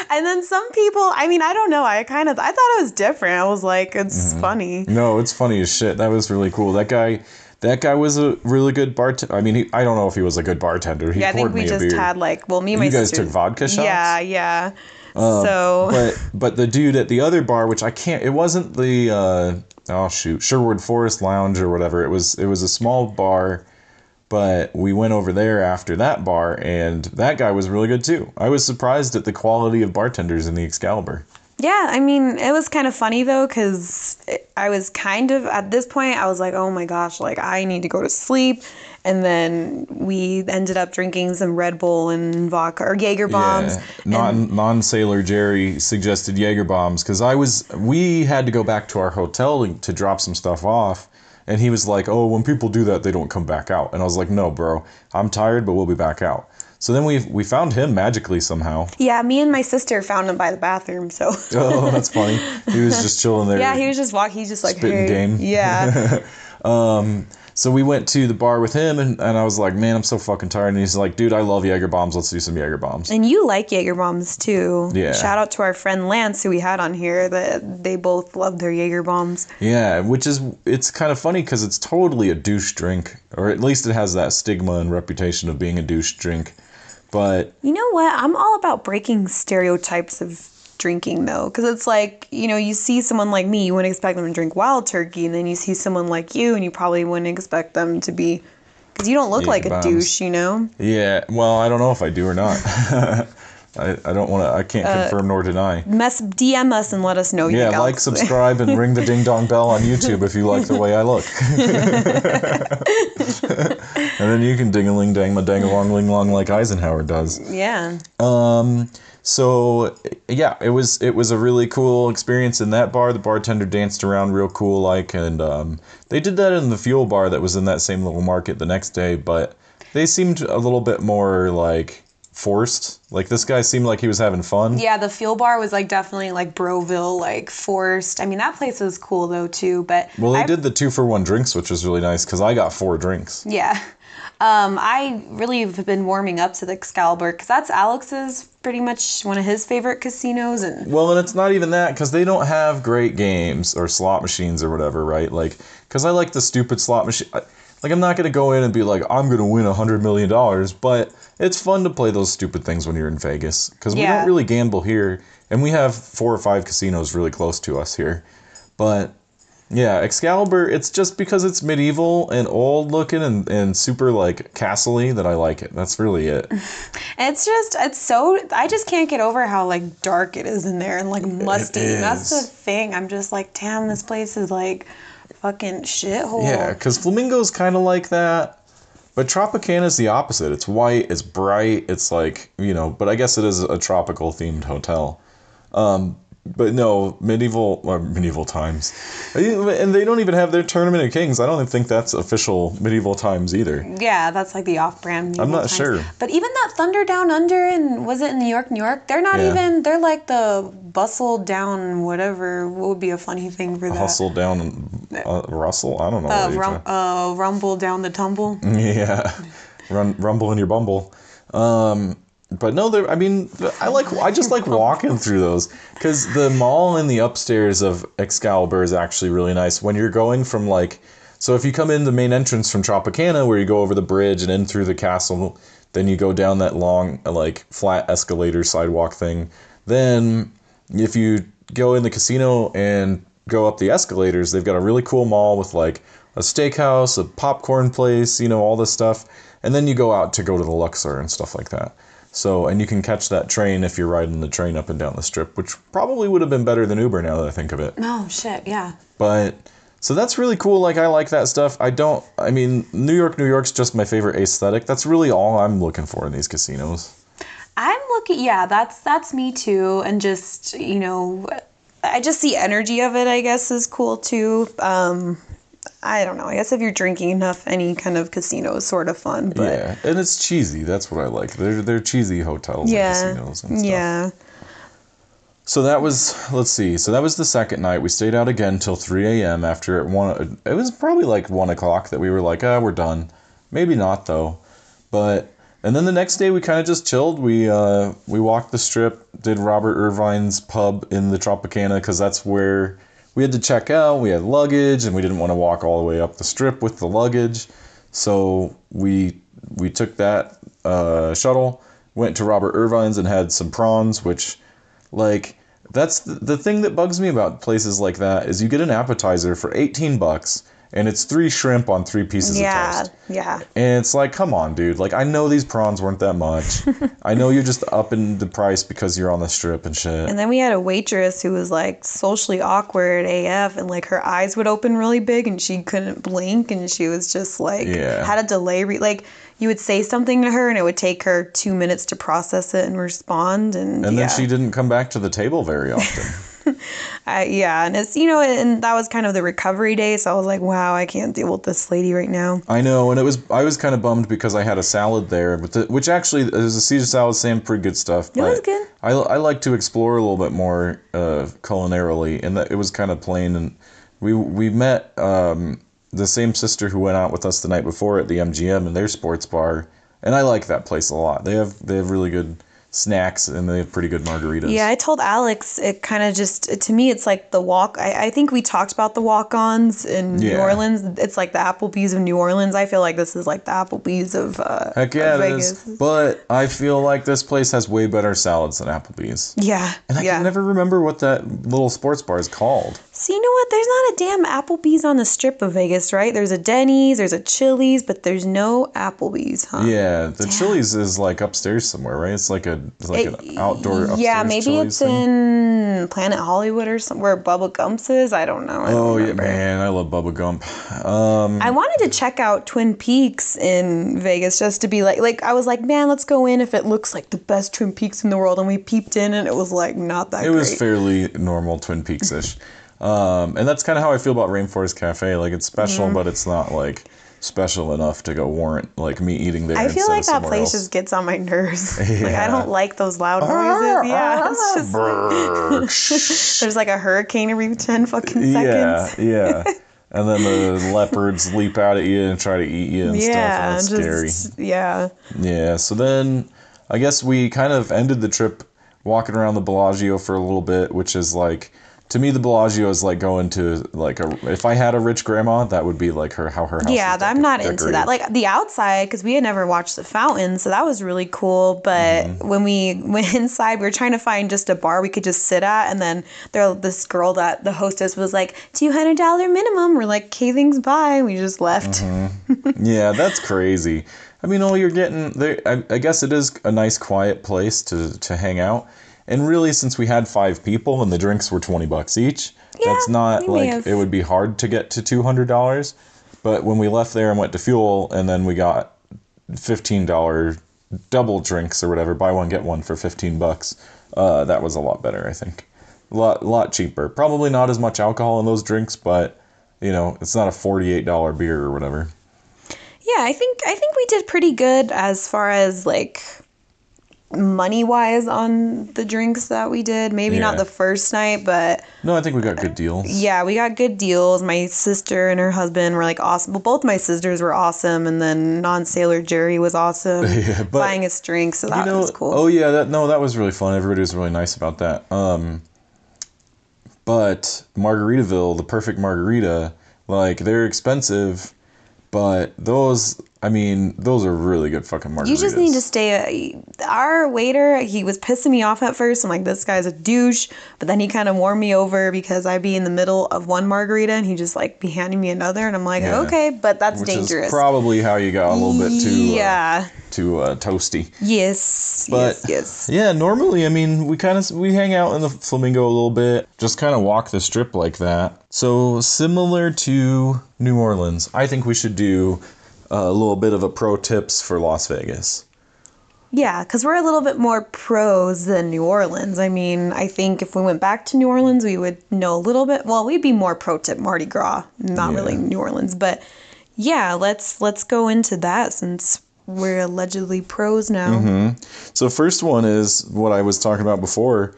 And then some people, I mean, I don't know. I thought it was different. I was like, it's funny. No, it's funny as shit. That was really cool. That guy was a really good bartender. I mean, I don't know if he was a good bartender. He poured me a beer. I think we just had me and my sister. You guys took vodka shots? Yeah. But the dude at the other bar, which I can't, it wasn't the, Sherwood Forest Lounge or whatever. It was a small bar, but we went over there after that bar, and that guy was really good too. I was surprised at the quality of bartenders in the Excalibur. Yeah, I mean, it was kind of funny, though, because I was kind of, at this point, I was like, oh my gosh, like, I need to go to sleep. And then we ended up drinking some Red Bull and vodka, or Jaeger bombs. Yeah, non-Sailor Jerry suggested Jaeger bombs, because we had to go back to our hotel to drop some stuff off. And he was like, oh, when people do that, they don't come back out. And I was like, no, bro, I'm tired, but we'll be back out. So then we found him magically somehow. Yeah, me and my sister found him by the bathroom, so. Oh, that's funny. He was just chilling there. Yeah, he was just walking. He's just like, spitting game. Yeah. So we went to the bar with him, and I was like, man, I'm so fucking tired. And he's like, dude, I love Jaeger bombs. Let's do some Jaeger bombs. And you like Jaeger bombs, too. Yeah. Shout out to our friend Lance, who we had on here, that they both love their Jaeger bombs. Yeah, it's kind of funny because it's totally a douche drink, or at least it has that stigma and reputation of being a douche drink. But you know what? I'm all about breaking stereotypes of drinking, though, because it's like, you see someone like me, you wouldn't expect them to drink Wild Turkey, and then you see someone like you, and you probably wouldn't expect them to be, because you don't look like a douche, Yeah, well, I don't know if I do or not. I don't want to. I can't confirm nor deny. DM us and let us know. Yeah, like, subscribe, and ring the ding dong bell on YouTube if you like the way I look. And then you can ding-a-ling dang my dang-a-long ling long like Eisenhower does. Yeah. So yeah, it was a really cool experience in that bar. The bartender danced around real cool, like, and they did that in the fuel bar that was in that same little market the next day, but they seemed a little bit more like forced. Like, this guy seemed like he was having fun. Yeah, the fuel bar was like definitely like Broville, like forced. I mean, that place was cool though too, but they did the 2-for-1 drinks, which was really nice because I got 4 drinks. Yeah. I really have been warming up to the Excalibur because that's Alex's pretty much one of his favorite casinos. And Well, and it's not even that, because they don't have great games or slot machines or whatever, right? Like, because I like the stupid slot machine. Like, I'm not going to go in and be like, I'm going to win $100 million, but it's fun to play those stupid things when you're in Vegas, because we don't really gamble here, and we have 4 or 5 casinos really close to us here. But yeah, Excalibur, it's just because it's medieval and old looking and super like castle-y that I like it. That's really it. I just can't get over how like dark it is in there and like musty. That's the thing. I'm just like, damn, this place is like fucking shithole. Yeah, because Flamingo's kind of like that. But Tropicana's the opposite. It's white, it's bright, it's like, but I guess it is a tropical themed hotel. But no, medieval times. And they don't even have their Tournament of Kings. I don't even think that's official medieval times either. Yeah, that's like the off-brand medieval I'm not times. sure. But even that Thunder Down Under, and was it in New York? They're not even, they're like the bustle down whatever. What would be a funny thing for that? Hustle down, rustle? I don't know. Rumble down the tumble. Yeah. Rumble in your bumble. But no, I just like walking through those, because the mall in the upstairs of Excalibur is actually really nice. When you're going from so if you come in the main entrance from Tropicana, where you go over the bridge and in through the castle, then you go down that long flat escalator sidewalk thing. Then if you go in the casino and go up the escalators, they've got a really cool mall with a steakhouse, a popcorn place, all this stuff. And then you go out to go to the Luxor and stuff like that. So, and you can catch that train if you're riding the train up and down the strip, which probably would have been better than Uber now that I think of it. Oh, shit, yeah. But, so that's really cool. I like that stuff. New York's just my favorite aesthetic. That's really all I'm looking for in these casinos. That's me too. And just, I just the energy of it, I guess, is cool too. I don't know. I guess if you're drinking enough, any kind of casino is sort of fun. But yeah, and it's cheesy. That's what I like. They're cheesy hotels and casinos and stuff. Yeah. So that was, so that was the second night. We stayed out again till 3 a.m. after it was probably 1 o'clock that we were like, we're done. Maybe not though. And then the next day we kind of just chilled. We walked the strip, did Robert Irvine's pub in the Tropicana, because that's where we had to check out. We had luggage, and we didn't want to walk all the way up the strip with the luggage. So we took that shuttle, went to Robert Irvine's and had some prawns, which, that's the thing that bugs me about places like that, is you get an appetizer for $18, and it's 3 shrimp on 3 pieces of toast. Yeah. And it's come on, dude. I know these prawns weren't that much. I know you're just upping the price because you're on the strip and shit. And then we had a waitress who was socially awkward AF, and her eyes would open really big and she couldn't blink, and she was just had a delay. You would say something to her and it would take her 2 minutes to process it and respond. And then she didn't come back to the table very often. And it's, and that was kind of the recovery day. So I was like, wow, I can't deal with this lady right now. I know. And I was kind of bummed because I had a salad there, which actually is a Caesar salad, Sam, pretty good stuff. It was good. I like to explore a little bit more culinarily, and it was kind of plain. And we met the same sister who went out with us the night before at the MGM and their sports bar. And I like that place a lot. They have really good snacks, and they have pretty good margaritas. Yeah, I told Alex, it kind of just, to me, it's like the walk. I think we talked about the walk-ons in New Orleans. It's like the Applebee's of New Orleans. I feel like this is like the Applebee's of Heck yeah, of it Vegas. is. But I feel like this place has way better salads than Applebee's. Yeah. And I can never remember what that little sports bar is called. So you know what? There's not a damn Applebee's on the strip of Vegas, right? There's a Denny's, there's a Chili's, but there's no Applebee's, huh? Yeah, the Chili's is upstairs somewhere, right? It's an outdoor upstairs maybe Chili's it's thing. in Planet Hollywood or somewhere. Bubba Gump's is. I don't know. Yeah, man, I love Bubba Gump. I wanted to check out Twin Peaks in Vegas just to be I was like, man, let's go in if it looks like the best Twin Peaks in the world. And we peeped in and it was not that great. It was fairly normal Twin Peaks-ish. And that's kind of how I feel about Rainforest Cafe. It's special, but it's not special enough to go warrant me eating there. I feel like that place just gets on my nerves. I don't like those loud noises. Yeah, it's just there's a hurricane every 10 fucking seconds. Yeah. And then the leopards leap out at you and try to eat you and stuff. And that's scary. Yeah. Yeah. So then I guess we kind of ended the trip walking around the Bellagio for a little bit, which is like, to me, the Bellagio is like going to like if I had a rich grandma, that would be like how her house Yeah, is I'm not into that. decorated. Like the outside, because we had never watched the fountain, so that was really cool. But when we went inside, we were trying to find just a bar we could just sit at, and then this girl that the hostess was like $200 minimum. We're like, okay, thanks, bye. We just left. Yeah, that's crazy. I mean, all you're getting there, I guess it is a nice quiet place to hang out. And really, since we had 5 people and the drinks were $20 each, Yeah, that's not we may like have. it would be hard to get to $200. But when we left there and went to fuel, and then we got $15 double drinks or whatever, buy one get one for $15. That was a lot better, I think. Lot cheaper. Probably not as much alcohol in those drinks, but it's not a $48 beer or whatever. Yeah, I think we did pretty good as far as like money wise on the drinks that we did. Maybe not Yeah. the first night, but No, I think we got good deals. yeah, we got good deals. My sister and her husband were like awesome. Well, both my sisters were awesome, and then non-sailor Jerry was awesome Yeah, but buying us drinks, so that was cool. Oh yeah, that was really fun. Everybody was really nice about that. But Margaritaville, the perfect margarita, like they're expensive, but those are really good fucking margaritas. You just need to stay. Our waiter, he was pissing me off at first. I'm like, this guy's a douche. But then he kind of won me over because I'd be in the middle of one margarita and he'd just like be handing me another. And I'm like, Yeah. okay, but that's Which dangerous. is probably how you got a little bit too toasty. Yes. But yes. yeah, normally, I mean, we hang out in the Flamingo a little bit, just kind of walk the strip like that. So similar to New Orleans, I think we should do a little bit of a pro tips for Las Vegas. Yeah, because we're a little bit more pros than New Orleans. I mean, I think if we went back to New Orleans, we would know a little bit. Well, we'd be more pro tip Mardi Gras, not really New Orleans. But yeah, let's go into that since we're allegedly pros now. So first one is what I was talking about before.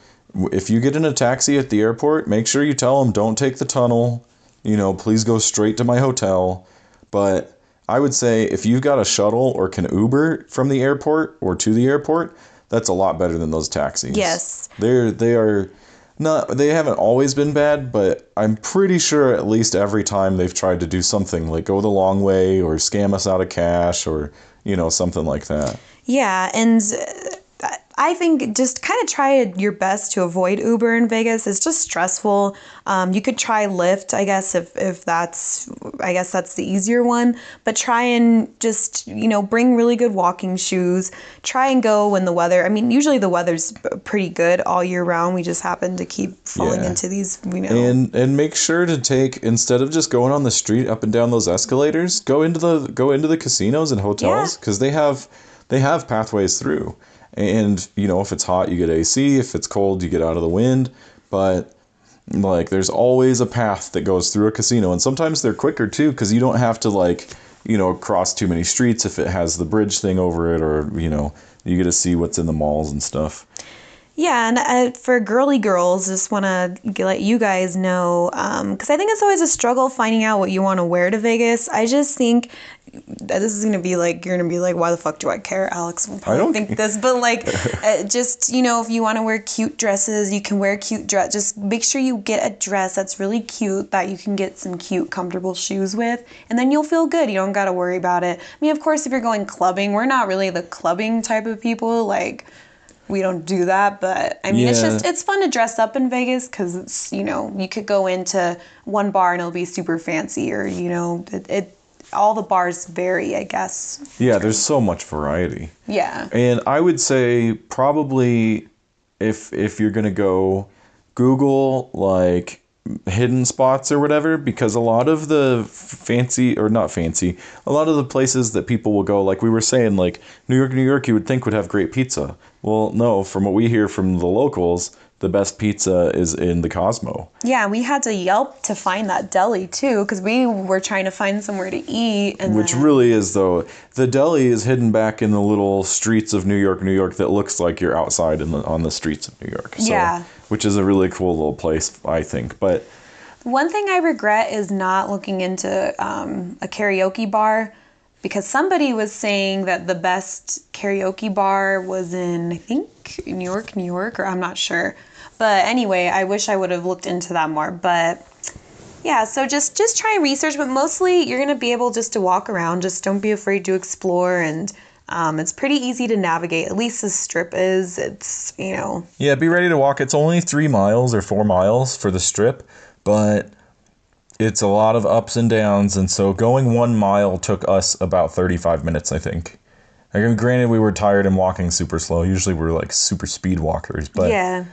If you get in a taxi at the airport, make sure you tell them don't take the tunnel. Please go straight to my hotel. But I would say if you've got a shuttle or can Uber from the airport or to the airport, that's a lot better than those taxis. Yes. They haven't always been bad, but I'm pretty sure at least every time they've tried to do something like go the long way or scam us out of cash or something like that. Yeah, and I think just kind of try your best to avoid Uber in Vegas. It's just stressful. You could try Lyft, I guess, if that's the easier one. But try and just, bring really good walking shoes. Try and go when the weather, usually the weather's pretty good all year round. We just happen to keep falling into these, And make sure to take, instead of just going on the street up and down those escalators, go into the casinos and hotels because they have pathways through. And, if it's hot, you get AC. If it's cold, you get out of the wind. But, like, there's always a path that goes through a casino. And sometimes they're quicker, too, because you don't have to, cross too many streets if it has the bridge thing over it or, you get to see what's in the malls and stuff. Yeah, and for girly girls, just want to let you guys know, because I think it's always a struggle finding out what you want to wear to Vegas. I just think that this is going to be like, you're going to be like, why the fuck do I care? Alex will probably think this, but like, just, if you want to wear cute dresses, you can wear cute dress. Just make sure you get a dress that's really cute that you can get some cute, comfortable shoes with, and then you'll feel good. You don't got to worry about it. Of course, if you're going clubbing, we're not really the clubbing type of people, like, we don't do that, but it's fun to dress up in Vegas because it's, you could go into one bar and it'll be super fancy or, all the bars vary, I guess. Yeah, there's so much variety. Yeah. And I would say probably if you're going to go, Google like hidden spots or whatever, because a lot of the a lot of the places that people will go, like we were saying, like New York, you would think would have great pizza. Well, no, from what we hear from the locals, the best pizza is in the Cosmo. Yeah, we had to Yelp to find that deli too, because we were trying to find somewhere to eat. Which really is, though, the deli is hidden back in the little streets of New York, that looks like you're outside on the streets of New York. So, yeah. Which is a really cool little place, I think. But one thing I regret is not looking into a karaoke bar, because somebody was saying that the best karaoke bar was in, I think, New York, or I'm not sure. But anyway, I wish I would have looked into that more. But yeah, so just try and research, but mostly you're going to be able just to walk around. Just don't be afraid to explore, and it's pretty easy to navigate. At least the strip is. It's, you know. Yeah, be ready to walk. It's only 3 miles or 4 miles for the strip, but it's a lot of ups and downs, and so going 1 mile took us about 35 minutes, I think. I mean, granted, we were tired and walking super slow. Usually we're like super speed walkers, but Yeah.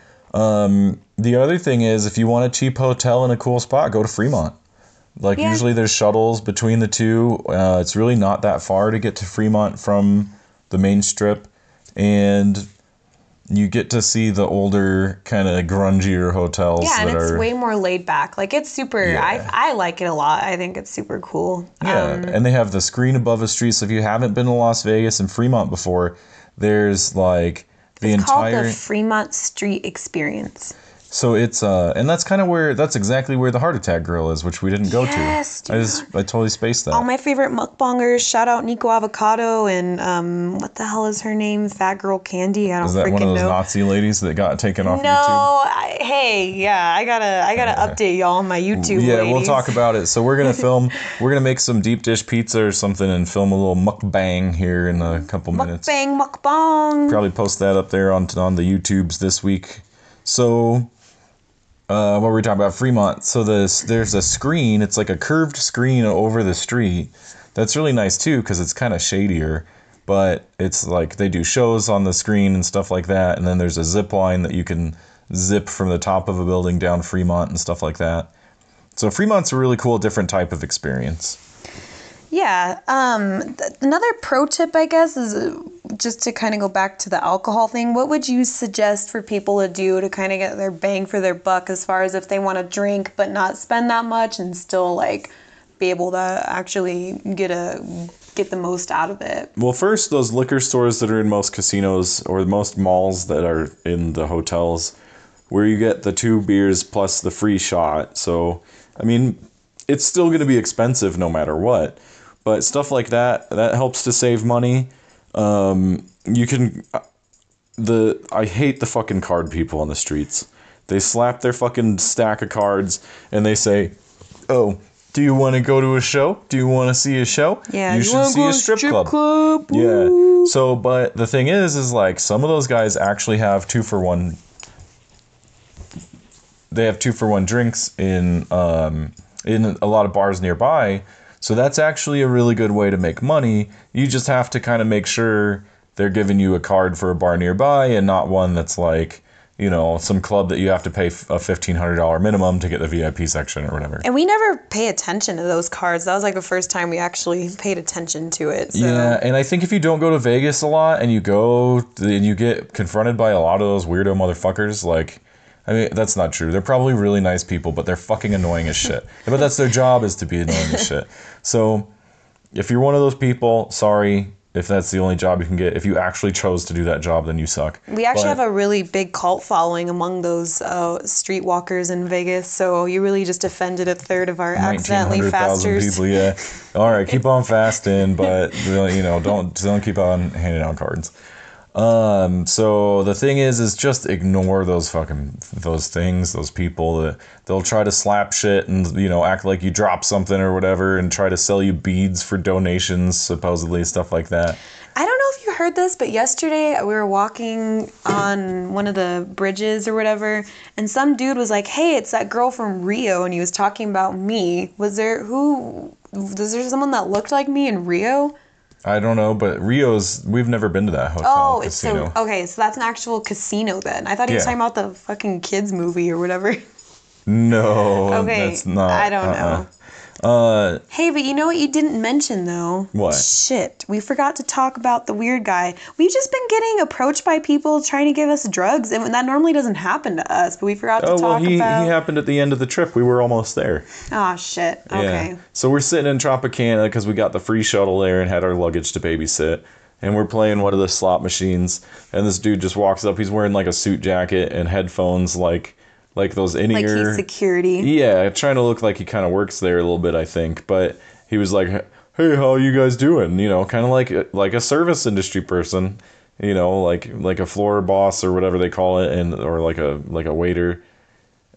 the other thing is, if you want a cheap hotel in a cool spot, go to Fremont. Like, Yeah. usually there's shuttles between the two. It's really not that far to get to Fremont from the main strip, and you get to see the older, kind of grungier hotels. Yeah, and that it's are way more laid back. Like, it's super, Yeah. I like it a lot. I think it's super cool. Yeah, and they have the screen above the street. So if you haven't been to Las Vegas and Fremont before, there's like the It's called entire. the Fremont Street Experience. So it's and that's exactly where the Heart Attack Grill is, which we didn't go Yes, to. I totally spaced that. All my favorite mukbangers, shout out Nico Avocado and what the hell is her name? Fat Girl Candy. I don't Is that freaking one of those know. Nazi ladies that got taken off YouTube? No, I gotta update y'all on my YouTube. Yeah, ladies. we'll talk about it. So we're gonna film. We're gonna make some deep dish pizza or something and film a little mukbang here in a couple minutes. Mukbang. Probably post that up there on the YouTubes this week. So, what were we talking about? Fremont. So there's a screen. It's like a curved screen over the street. That's really nice too because it's kind of shadier. But it's like they do shows on the screen and stuff like that. And then there's a zip line that you can zip from the top of a building down Fremont and stuff like that. So Fremont's a really cool, different type of experience. Yeah. Another pro tip, I guess, is just to kind of go back to the alcohol thing. What would you suggest for people to do to kind of get their bang for their buck, as far as if they want to drink but not spend that much and still like be able to actually get the most out of it? Well, first, those liquor stores that are in most casinos or most malls that are in the hotels, where you get the 2 beers plus the free shot. So, I mean, it's still going to be expensive no matter what. But stuff like that helps to save money. You can... I hate the fucking card people on the streets. They slap their fucking stack of cards and they say, oh, do you want to go to a show? Do you want to see a show? Yeah, you should see a strip club. Yeah. So, but the thing is like some of those guys actually have 2-for-1. They have 2-for-1 drinks in a lot of bars nearby. So that's actually a really good way to make money. You just have to kind of make sure they're giving you a card for a bar nearby and not one that's like, you know, some club that you have to pay a $1,500 minimum to get the VIP section or whatever. And we never pay attention to those cards. That was like the first time we actually paid attention to it. So. Yeah, and I think if you don't go to Vegas a lot and you go and you get confronted by a lot of those weirdo motherfuckers, like, I mean, that's not true. They're probably really nice people, but they're fucking annoying as shit. But that's their job, is to be annoying as shit. So if you're one of those people, sorry. If that's the only job you can get, if you actually chose to do that job, then you suck. We actually have a really big cult following among those streetwalkers in Vegas, so you really just offended a third of our accidentally 1,900,000 fasters. people, yeah. All right, keep on fasting, but you know, don't keep on handing out cards. So the thing is just ignore those things, those people that they'll try to slap shit and, you know, act like you dropped something or whatever and try to sell you beads for donations, supposedly, stuff like that. I don't know if you heard this, but yesterday we were walking on one of the bridges or whatever, and some dude was like, hey, it's that girl from Rio, and he was talking about me. Was there someone that looked like me in Rio? I don't know, but we've never been to that hotel casino. So that's an actual casino then. I thought he was talking about the fucking kids movie or whatever. No, okay, that's not. I don't know. Hey, but you know what you didn't mention though? What? Shit, we forgot to talk about the weird guy. We've just been getting approached by people trying to give us drugs, and that normally doesn't happen to us, but we forgot to talk about... he happened at the end of the trip. We were almost there. Oh, shit. Okay. Yeah. So we're sitting in Tropicana because we got the free shuttle there and had our luggage to babysit. And we're playing one of the slot machines, and this dude just walks up. He's wearing like a suit jacket and headphones like those in-ear... Like he's security. Yeah, trying to look like he kind of works there a little bit, I think. But he was like, hey, how you guys doing? You know, kind of like a service industry person, you know, like a floor boss or whatever they call it, and or like a waiter.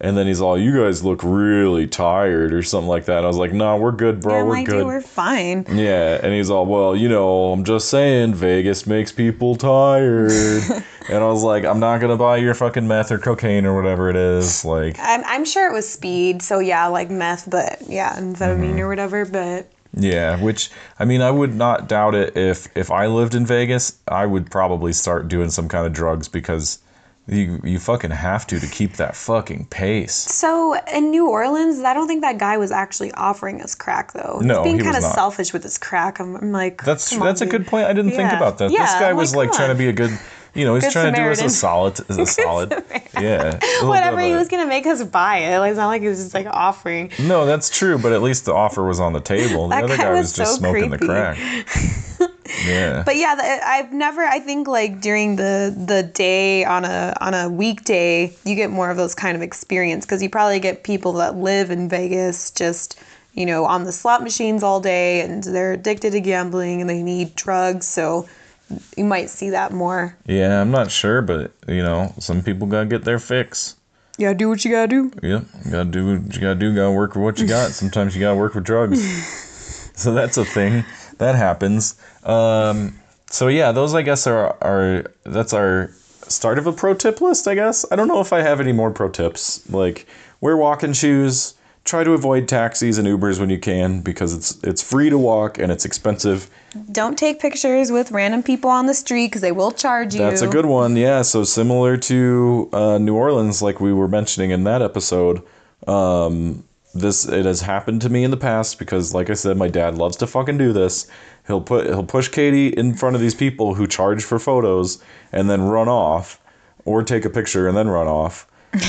And then he's all, you guys look really tired or something like that. And I was like, nah, we're good, bro. Yeah, I'm We're like, good. dude, we're fine. Yeah. And he's all, well, you know, I'm just saying, Vegas makes people tired. And I was like, I'm not going to buy your fucking meth or cocaine or whatever it is. Like, I'm sure it was speed, so yeah, like meth, but yeah, amphetamine or whatever, but... yeah, which, I mean, I would not doubt it if I lived in Vegas, I would probably start doing some kind of drugs because you fucking have to keep that fucking pace. So in New Orleans, I don't think that guy was actually offering us crack though. No, He's being he kind was of not. selfish with his crack. I'm like, That's come on, a dude. good point. I didn't think Yeah. about that. Yeah, This guy I'm was like, like come trying to on. be a good, you know, he's Good trying to do us a Samaritan. solid. Yeah. a little Whatever, bit he of a- was gonna make us buy it. Like, it's not like he was just like offering. No, that's true, but at least the offer was on the table. The That other guy guy was was just so smoking the creepy. crack. Yeah. But yeah, I think like during the day on a weekday, you get more of those kind of experience because you probably get people that live in Vegas just, you know, on the slot machines all day and they're addicted to gambling and they need drugs. So you might see that more. Yeah, I'm not sure, but you know, some people gotta get their fix. Yeah, do what you gotta do. Yep, you gotta do what you gotta do. Gotta work with what you got. Sometimes you gotta work with drugs. So that's a thing that happens. So yeah, those I guess are that's our start of a pro tip list. I guess I don't know if I have any more pro tips. Like wear walking shoes. Try to avoid taxis and Ubers when you can because it's free to walk and it's expensive. Don't take pictures with random people on the street because they will charge you. That's a good one. Yeah. So similar to New Orleans, like we were mentioning in that episode. It has happened to me in the past because, like I said, my dad loves to fucking do this. He'll push Katie in front of these people who charge for photos and then run off, or take a picture and then run off.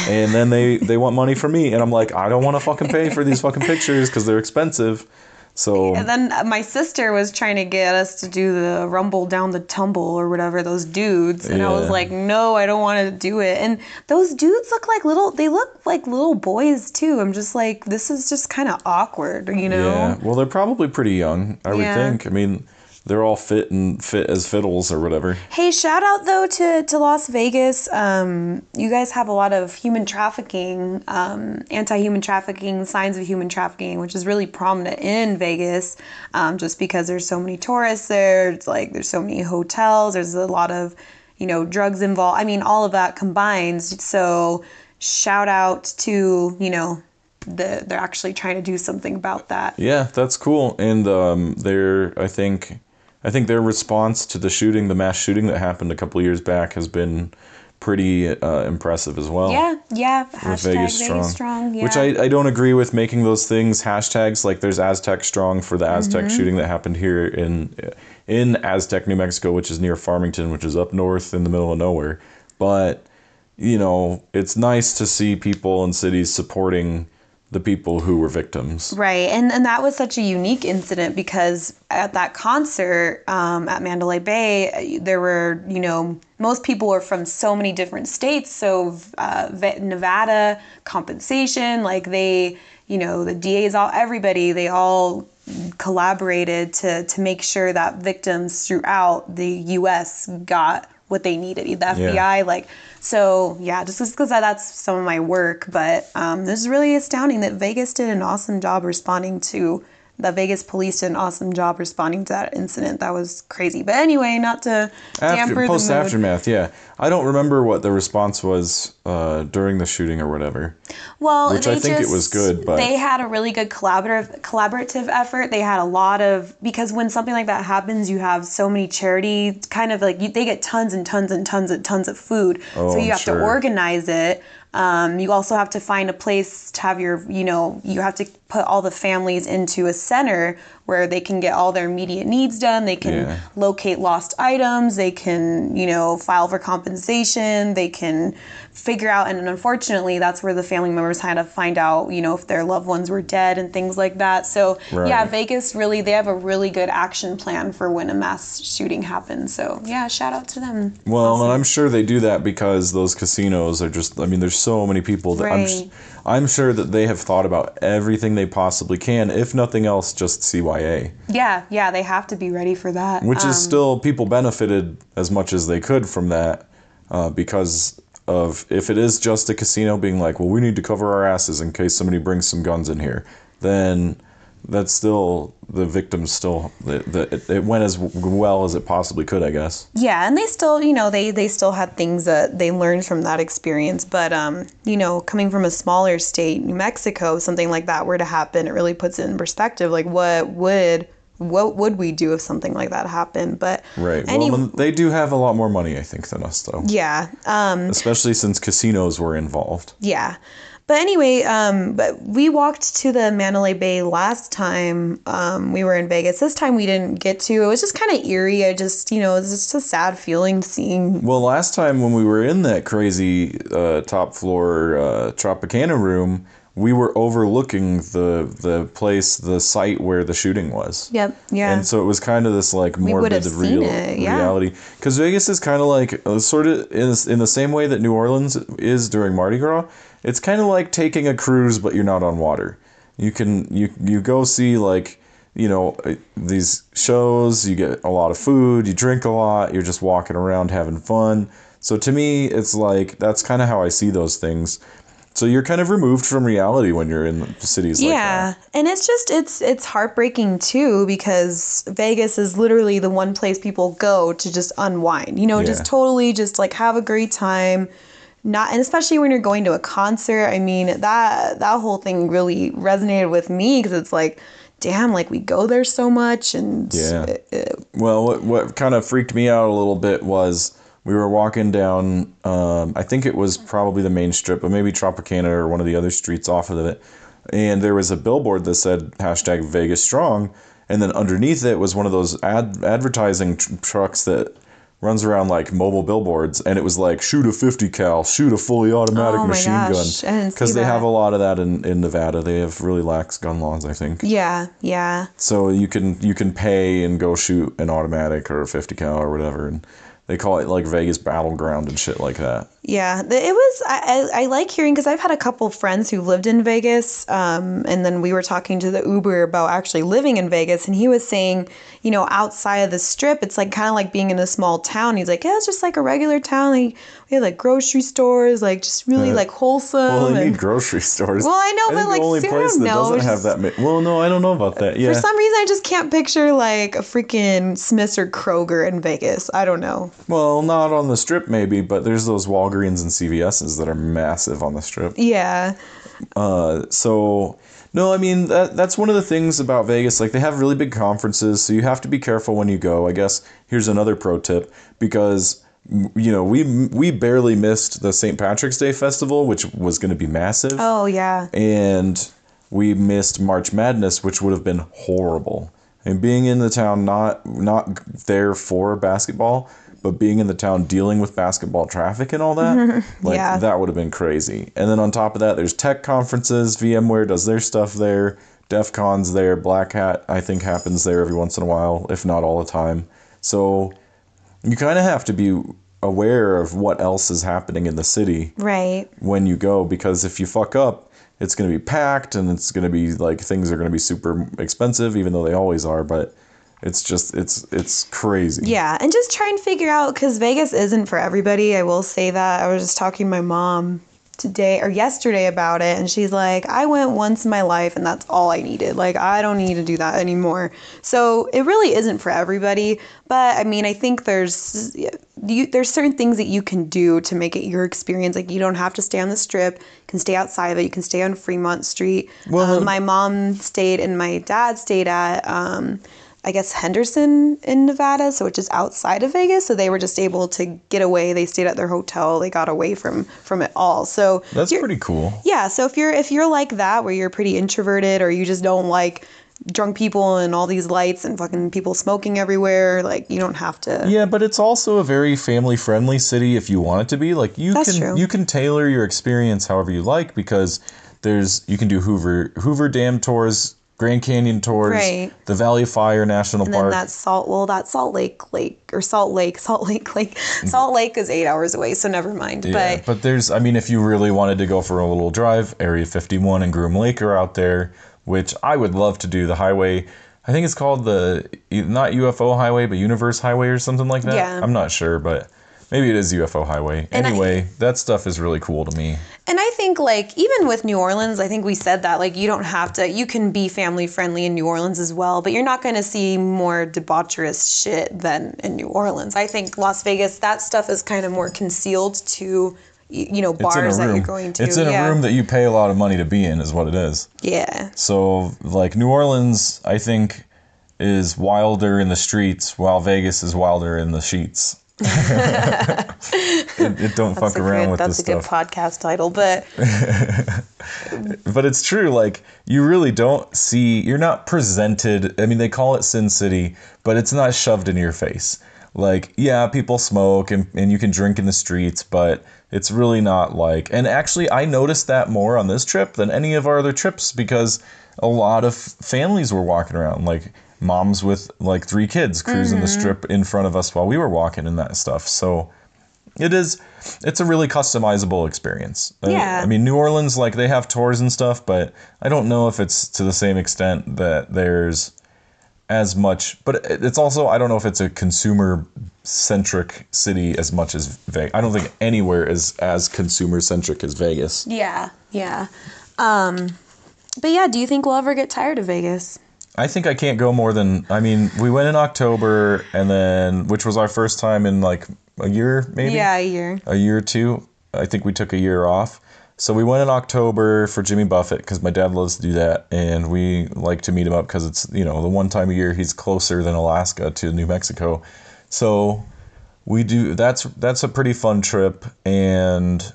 And then they want money from me, and I'm like, I don't want to fucking pay for these fucking pictures because they're expensive. So And then my sister was trying to get us to do the rumble down the tumble or whatever, those dudes. And I was Yeah. like, no, I don't want to do it. And those dudes look like little boys too. I'm just like, this is just kind of awkward, you know? yeah, well, they're probably pretty young, I would Yeah. think. I mean, they're all fit as fiddles or whatever. Hey, shout out though to Las Vegas. You guys have a lot of human trafficking, anti-human trafficking, signs of human trafficking, which is really prominent in Vegas, just because there's so many tourists there. It's like there's so many hotels. There's a lot of, you know, drugs involved. I mean, all of that combined. So shout out to, you know, they're actually trying to do something about that. Yeah, that's cool. And I think their response to the mass shooting that happened a couple of years back has been pretty impressive as well. Yeah. With Hashtag Vegas strong. Yeah. Which I don't agree with making those things hashtags. Like there's Aztec Strong for the Aztec shooting that happened here in Aztec, New Mexico, which is near Farmington, which is up north in the middle of nowhere. But, you know, it's nice to see people in cities supporting the people who were victims. Right. And that was such a unique incident because at that concert at Mandalay Bay, there were, you know, most people were from so many different states. So Nevada, compensation, like they, you know, the DAs, everybody, they all collaborated to make sure that victims throughout the U.S. got what they needed. The FBI, like, so yeah, just because that's some of my work, but this is really astounding that Vegas did an awesome job responding to, the Vegas police did an awesome job responding to that incident. That was crazy. But anyway, not to damper the mood. Post-aftermath, yeah. I don't remember what the response was during the shooting or whatever. Well, which I think it was good, but they had a really good collaborative effort. They had a lot of, because when something like that happens, you have so many charity kind of like they get tons and tons and tons and tons of food. Oh, so you I'm have sure. to organize it. You also have to find a place to have your, you know, you have to put all the families into a center where they can get all their immediate needs done. They can locate lost items. They can, you know, file for compensation. They can figure out, and unfortunately, that's where the family members had to find out, you know, if their loved ones were dead and things like that. So yeah, Vegas really, they have a really good action plan for when a mass shooting happens. So yeah, shout out to them. Well, and I'm sure they do that because those casinos are just, I mean, there's so many people that I'm sure that they have thought about everything they possibly can, if nothing else, just CYA. Yeah, they have to be ready for that. Which is still, people benefited as much as they could from that, because of, if it is just a casino being like, well, we need to cover our asses in case somebody brings some guns in here, then that's still, the victims still, it went as well as it possibly could, I guess. Yeah, and they still, you know, they still had things that they learned from that experience. But, you know, coming from a smaller state, New Mexico, something like that were to happen, it really puts it in perspective. Like, what would we do if something like that happened? But right. Well, they do have a lot more money, I think, than us, though. Yeah. Especially since casinos were involved. Yeah. But anyway, but we walked to the Mandalay Bay last time we were in Vegas. This time we didn't get to. It was just kind of eerie. I just, you know, it was just a sad feeling seeing. Well, last time when we were in that crazy top floor Tropicana room, we were overlooking the place, the site where the shooting was. Yep. Yeah. And so it was kind of this like morbid reality. Because Vegas is kind of like sort of in the same way that New Orleans is during Mardi Gras. It's kind of like taking a cruise, but you're not on water. You go see, like, you know, these shows, you get a lot of food, you drink a lot, you're just walking around having fun. So to me, it's like, that's kind of how I see those things. So you're kind of removed from reality when you're in cities like that. Yeah, and it's just, it's heartbreaking too, because Vegas is literally the one place people go to just unwind, you know, just totally just like have a great time. And especially when you're going to a concert, I mean, that whole thing really resonated with me, because it's like, damn, like we go there so much. And well, what kind of freaked me out a little bit was we were walking down, I think it was probably the main strip, but maybe Tropicana or one of the other streets off of it, and there was a billboard that said #Vegas Strong, and then underneath it was one of those advertising trucks that runs around like mobile billboards, and it was like, shoot a 50 cal, shoot a fully automatic machine gun. Because they have a lot of that in Nevada. They have really lax gun laws, I think. Yeah. So you can pay and go shoot an automatic or a 50 cal or whatever, and they call it like Vegas Battleground and shit like that. Yeah, it was, I like hearing, because I've had a couple friends who lived in Vegas, and then we were talking to the Uber about actually living in Vegas, and he was saying, you know, outside of the strip, it's like kind of like being in a small town. He's like, yeah, it's just like a regular town. Like, we have like grocery stores, like just really like wholesome. Well, they need grocery stores. Well, I know, but like, the only place that doesn't have that many. Well, no, I don't know about that. Yeah. For some reason, I just can't picture like a freaking Smith's or Kroger in Vegas. I don't know. Well, not on the strip maybe, but there's those Walgreens and CVS's that are massive on the strip. Yeah. So, no, I mean, that's one of the things about Vegas. Like, they have really big conferences, so you have to be careful when you go. I guess here's another pro tip, because, you know, we barely missed the St. Patrick's Day Festival, which was going to be massive. Oh, yeah. And we missed March Madness, which would have been horrible. And being in the town, not there for basketball, but being in the town dealing with basketball traffic and all that, that would have been crazy. And then on top of that, there's tech conferences. VMware does their stuff there. DEF CON's there. Black Hat, I think, happens there every once in a while, if not all the time. So you kind of have to be aware of what else is happening in the city when you go, because if you fuck up, it's going to be packed, and it's going to be like, things are going to be super expensive, even though they always are, but it's just, it's crazy. Yeah, and just try and figure out, because Vegas isn't for everybody. I will say that. I was just talking to my mom today or yesterday about it, and she's like, I went once in my life and that's all I needed. Like, I don't need to do that anymore. So it really isn't for everybody. But I mean, I think there's certain things that you can do to make it your experience. Like, you don't have to stay on the strip. You can stay outside of it. You can stay on Fremont Street. Well, my mom stayed and my dad stayed at I guess Henderson in Nevada, so it's just outside of Vegas. So they were just able to get away. They stayed at their hotel. They got away from it all. So that's pretty cool. Yeah. So if you're like that, where you're pretty introverted, or you just don't like drunk people and all these lights and fucking people smoking everywhere, like, you don't have to. Yeah, but it's also a very family friendly city if you want it to be. Like, you can tailor your experience however you like, because you can do Hoover Dam tours Grand Canyon tours, Right. the Valley of Fire National And Park. then that Salt Lake is 8 hours away, so never mind. Yeah, but there's, I mean, if you really wanted to go for a little drive, Area 51 and Groom Lake are out there, which I would love to do. The highway, I think it's called not UFO Highway, but Universe Highway or something like that. Yeah. I'm not sure, but maybe it is UFO Highway. Anyway, that stuff is really cool to me. And I think, like, even with New Orleans, I think we said that, like, you don't have to, you can be family friendly in New Orleans as well, but you're not going to see more debaucherous shit than in New Orleans. I think Las Vegas, that stuff is kind of more concealed to, bars that you're going to. It's in a room that you pay a lot of money to be in, is what it is. Yeah. So, like, New Orleans, I think, is wilder in the streets, while Vegas is wilder in the sheets. it don't fuck around with this stuff. That's a good podcast title, but but it's true. Like, you really don't see, you're not presented. I mean, they call it Sin City, but it's not shoved in your face. Like, yeah, people smoke and you can drink in the streets, but it's really not like, and actually I noticed that more on this trip than any of our other trips, because a lot of families were walking around, like moms with like 3 kids cruising the strip in front of us while we were walking and that stuff. So it's a really customizable experience. Yeah. I mean, New Orleans, like, they have tours and stuff, but I don't know if it's to the same extent that there's as much, but it's also, I don't know if it's a consumer centric city as much as Vegas. I don't think anywhere is as consumer centric as Vegas. yeah. But yeah, do you think we'll ever get tired of Vegas? I think I can't go more than, I mean, we went in October, and then, which was our first time in like a year, maybe? Yeah, a year. A year or two. I think we took a year off. So we went in October for Jimmy Buffett, because my dad loves to do that, and we like to meet him up because it's, the one time a year he's closer than Alaska to New Mexico. So we do, that's a pretty fun trip, and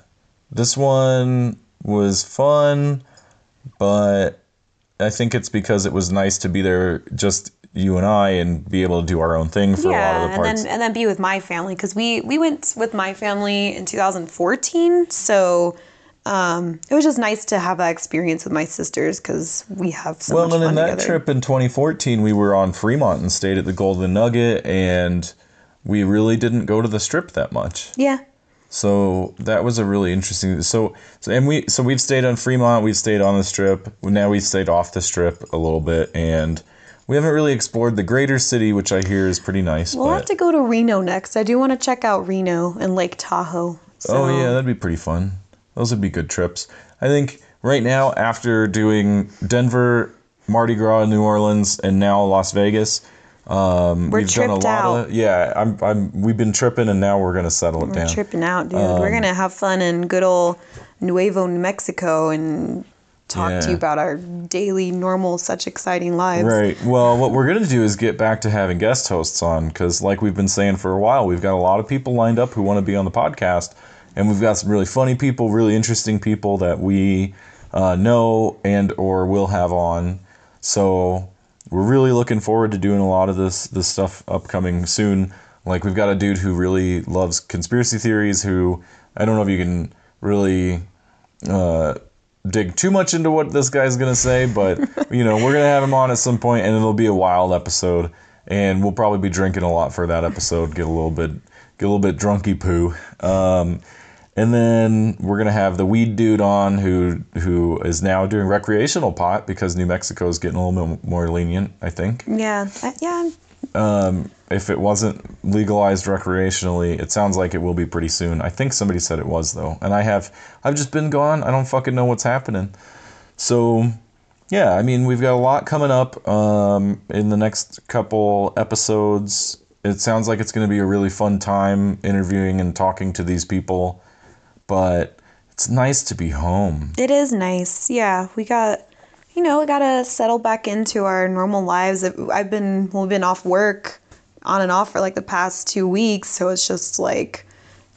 this one was fun, but I think it's because it was nice to be there, just you and I, and be able to do our own thing for a lot of the parts. and then be with my family, because we went with my family in 2014, so it was just nice to have that experience with my sisters, because we have so much fun together. Well, and in that trip in 2014, we were on Fremont and stayed at the Golden Nugget, and we really didn't go to the Strip that much. Yeah. So that was a really interesting. We've stayed on Fremont, we've stayed on the Strip. Now we've stayed off the Strip a little bit, and we haven't really explored the greater city, which I hear is pretty nice. We'll have to go to Reno next. I do want to check out Reno and Lake Tahoe. So. Oh yeah, that'd be pretty fun. Those would be good trips. I think right now, after doing Denver, Mardi Gras, New Orleans, and now Las Vegas, we've done a lot out. We've been tripping, and now we're gonna settle it down. We're tripping out, dude. We're gonna have fun in good old Nuevo, New Mexico, and talk to you about our daily, normal, such exciting lives. Right. Well, what we're gonna do is get back to having guest hosts on, because like we've been saying for a while, we've got a lot of people lined up who want to be on the podcast, and we've got some really funny people, really interesting people that we know and or will have on. So we're really looking forward to doing a lot of this stuff upcoming soon. Like, we've got a dude who really loves conspiracy theories, who, I don't know if you can really dig too much into what this guy's going to say, but, we're going to have him on at some point, and it'll be a wild episode, and we'll probably be drinking a lot for that episode, get a little bit drunky poo. And then we're going to have the weed dude on, who is now doing recreational pot, because New Mexico is getting a little bit more lenient, I think. Yeah. If it wasn't legalized recreationally, it sounds like it will be pretty soon. I think somebody said it was, though. And I've just been gone. I don't fucking know what's happening. So, yeah, I mean, we've got a lot coming up in the next couple episodes. It sounds like it's going to be a really fun time interviewing and talking to these people. But it's nice to be home. It is nice. Yeah, we got to settle back into our normal lives. We've been off work on and off for like the past 2 weeks. So it's just like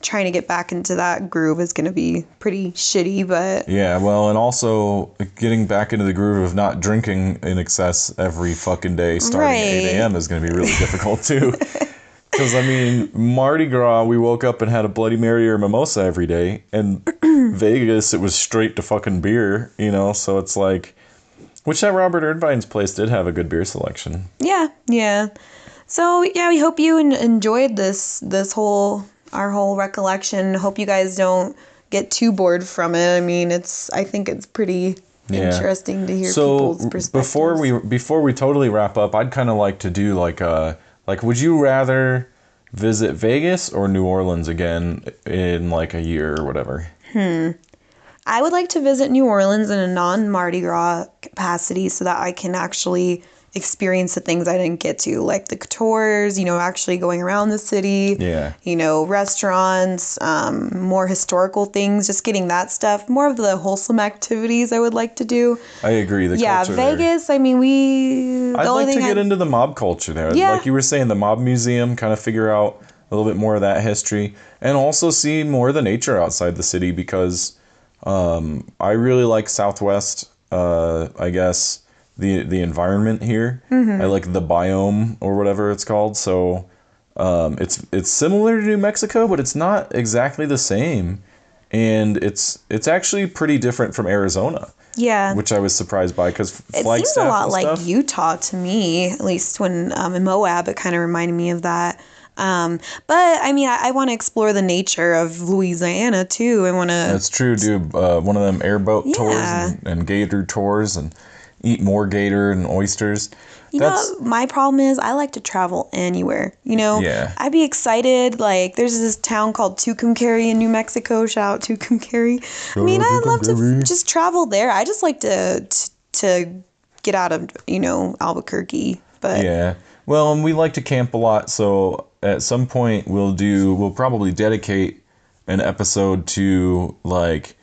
trying to get back into that groove is going to be pretty shitty, but. Yeah, well, and also getting back into the groove of not drinking in excess every fucking day starting at 8 a.m. is going to be really difficult too. Because, I mean, Mardi Gras, we woke up and had a Bloody Mary or mimosa every day. And Vegas, it was straight to fucking beer, so it's like, Which that Robert Irvine's place did have a good beer selection. Yeah. So yeah, we hope you enjoyed our whole recollection. Hope you guys don't get too bored from it. I mean, I think it's pretty interesting to hear people's perspectives. Before we totally wrap up, I'd kind of like to do would you rather visit Vegas or New Orleans again in like a year or whatever? I would like to visit New Orleans in a non-Mardi Gras capacity so that I can actually experience the things I didn't get to, like the tours, actually going around the city, restaurants, more historical things, just getting that stuff, more of the wholesome activities I would like to do. I agree. Culture Vegas, there. I mean, I'd like to get into the mob culture there. Yeah. Like you were saying, the mob museum, kind of figure out a little bit more of that history and also see more of the nature outside the city because I really like Southwest, I guess, the environment here. I like the biome or whatever it's called. So it's similar to New Mexico, but it's not exactly the same. And it's actually pretty different from Arizona. Yeah. Which I was surprised by because it seems a lot like Utah to me, at least when in Moab, it kind of reminded me of that. But I mean, I want to explore the nature of Louisiana too. I want to. That's true. Do one of them airboat tours and gator tours and eat more gator and oysters. You know, my problem is I like to travel anywhere. Yeah. I'd be excited. Like, there's this town called Tucumcari in New Mexico. Shout out Tucumcari. I mean, I'd love to just travel there. I just like to get out of Albuquerque. But yeah. Well, and we like to camp a lot, so at some point we'll probably dedicate an episode to like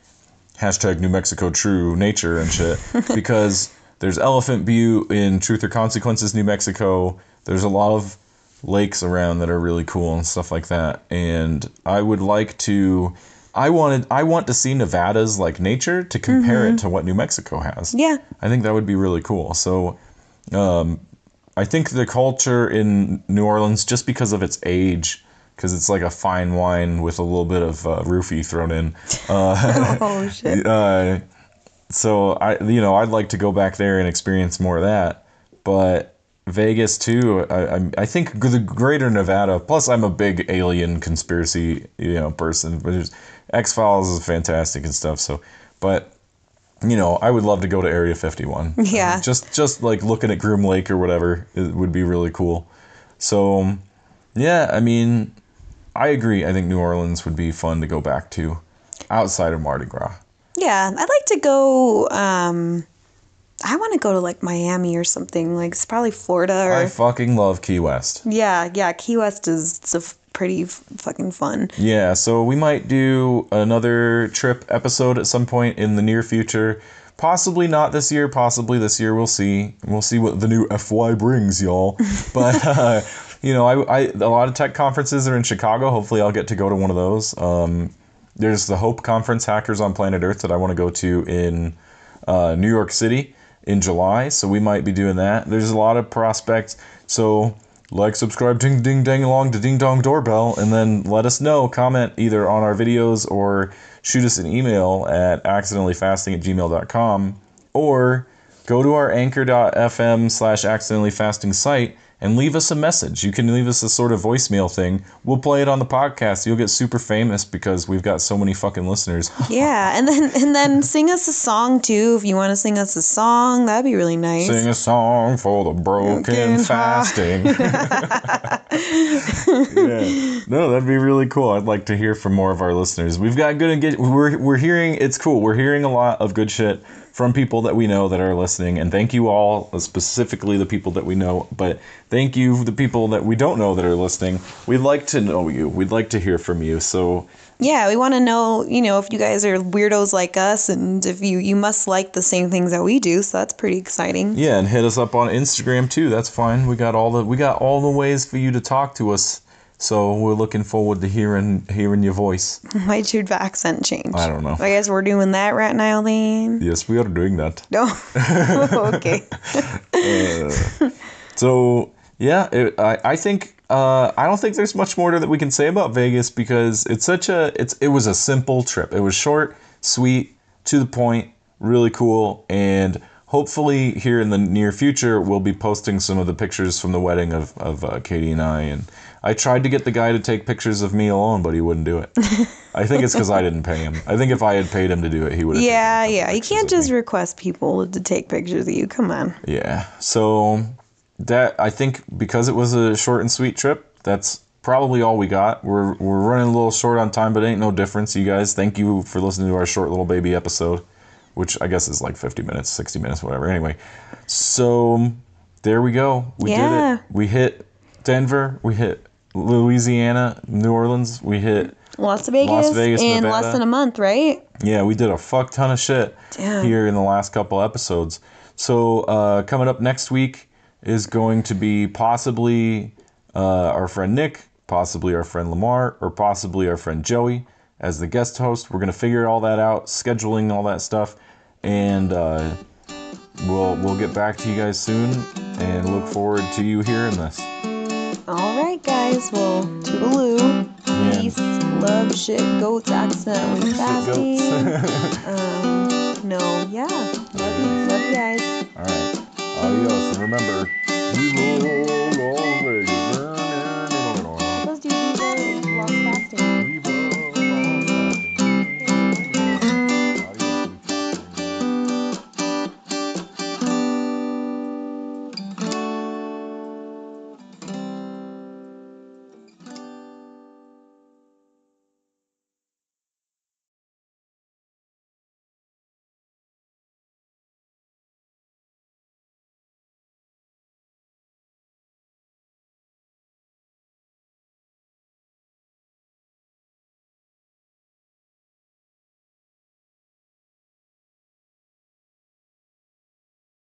hashtag New Mexico True Nature and shit because there's Elephant Butte in Truth or Consequences, New Mexico. There's a lot of lakes around that are really cool and stuff like that. And I would like to I want to see Nevada's like nature to compare it to what New Mexico has. Yeah. I think that would be really cool. So I think the culture in New Orleans, just because of its age, because it's like a fine wine with a little bit of roofie thrown in. Oh shit. So I'd like to go back there and experience more of that. But Vegas too. I think the greater Nevada. Plus, I'm a big alien conspiracy person. But X-Files is fantastic and stuff. So, but. I would love to go to Area 51. Yeah. Just like looking at Groom Lake or whatever, it would be really cool. So, yeah, I mean, I agree. I think New Orleans would be fun to go back to outside of Mardi Gras. Yeah, I'd like to go, I want to go to like Miami or something. Like, it's probably Florida or... I fucking love Key West. Yeah, Key West is pretty fucking fun. Yeah, so we might do another trip episode at some point in the near future. Possibly not this year, possibly this year. We'll see. We'll see what the new FY brings, y'all. But, a lot of tech conferences are in Chicago. Hopefully I'll get to go to one of those. There's the Hope Conference, Hackers on Planet Earth, that I want to go to in New York City in July. So we might be doing that. There's a lot of prospects. So... like, subscribe, ding, ding, dang along to Ding Dong Doorbell, and then let us know. Comment either on our videos or shoot us an email at accidentallyfasting@gmail.com or go to our anchor.fm/accidentallyfasting site and leave us a message. You can leave us a sort of voicemail thing. We'll play it on the podcast. You'll get super famous because we've got so many fucking listeners. Yeah, and then sing us a song too if you want to sing us a song. That'd be really nice. Sing a song for the broken fasting. Yeah. No, that'd be really cool. I'd like to hear from more of our listeners. We've got good engagement. We're hearing, it's cool. We're hearing a lot of good shit from people that we know that are listening, and thank you all, specifically the people that we know, but thank you the people that we don't know that are listening. We'd like to know you. We'd like to hear from you. So yeah, we want to know, if you guys are weirdos like us, and if you must like the same things that we do, so that's pretty exciting. Yeah, and hit us up on Instagram too. That's fine. We got all the ways for you to talk to us. So we're looking forward to hearing your voice. Why'd your accent change? I don't know. I guess we're doing that right now then. Yes, we are doing that. No. Okay. So yeah, I think I don't think there's much more that we can say about Vegas because it was a simple trip. It was short, sweet, to the point, really cool, and hopefully here in the near future, we'll be posting some of the pictures from the wedding of Katie and I. And I tried to get the guy to take pictures of me alone, but he wouldn't do it. I think it's because I didn't pay him. I think if I had paid him to do it, he would have. Yeah. You can't just request people to take pictures of you. Come on. Yeah. So that, I think, because it was a short and sweet trip, that's probably all we got. We're running a little short on time, but it ain't no difference, you guys. Thank you for listening to our short little baby episode, which I guess is like 50 minutes, 60 minutes, whatever. Anyway, so there we go. We did it. We hit Denver. We hit Louisiana, New Orleans. We hit Las Vegas in Nevada. less than a month, right? Yeah, we did a fuck ton of shit here in the last couple episodes. So coming up next week is going to be possibly our friend Nick, possibly our friend Lamar, or possibly our friend Joey as the guest host. We're going to figure all that out, scheduling all that stuff, and we'll get back to you guys soon and look forward to you hearing this. All right, guys. Well, toodaloo. Peace, love, shit, goats, accidentally fasting. Love you guys. All right. Adios. And remember, we roll all Vegas.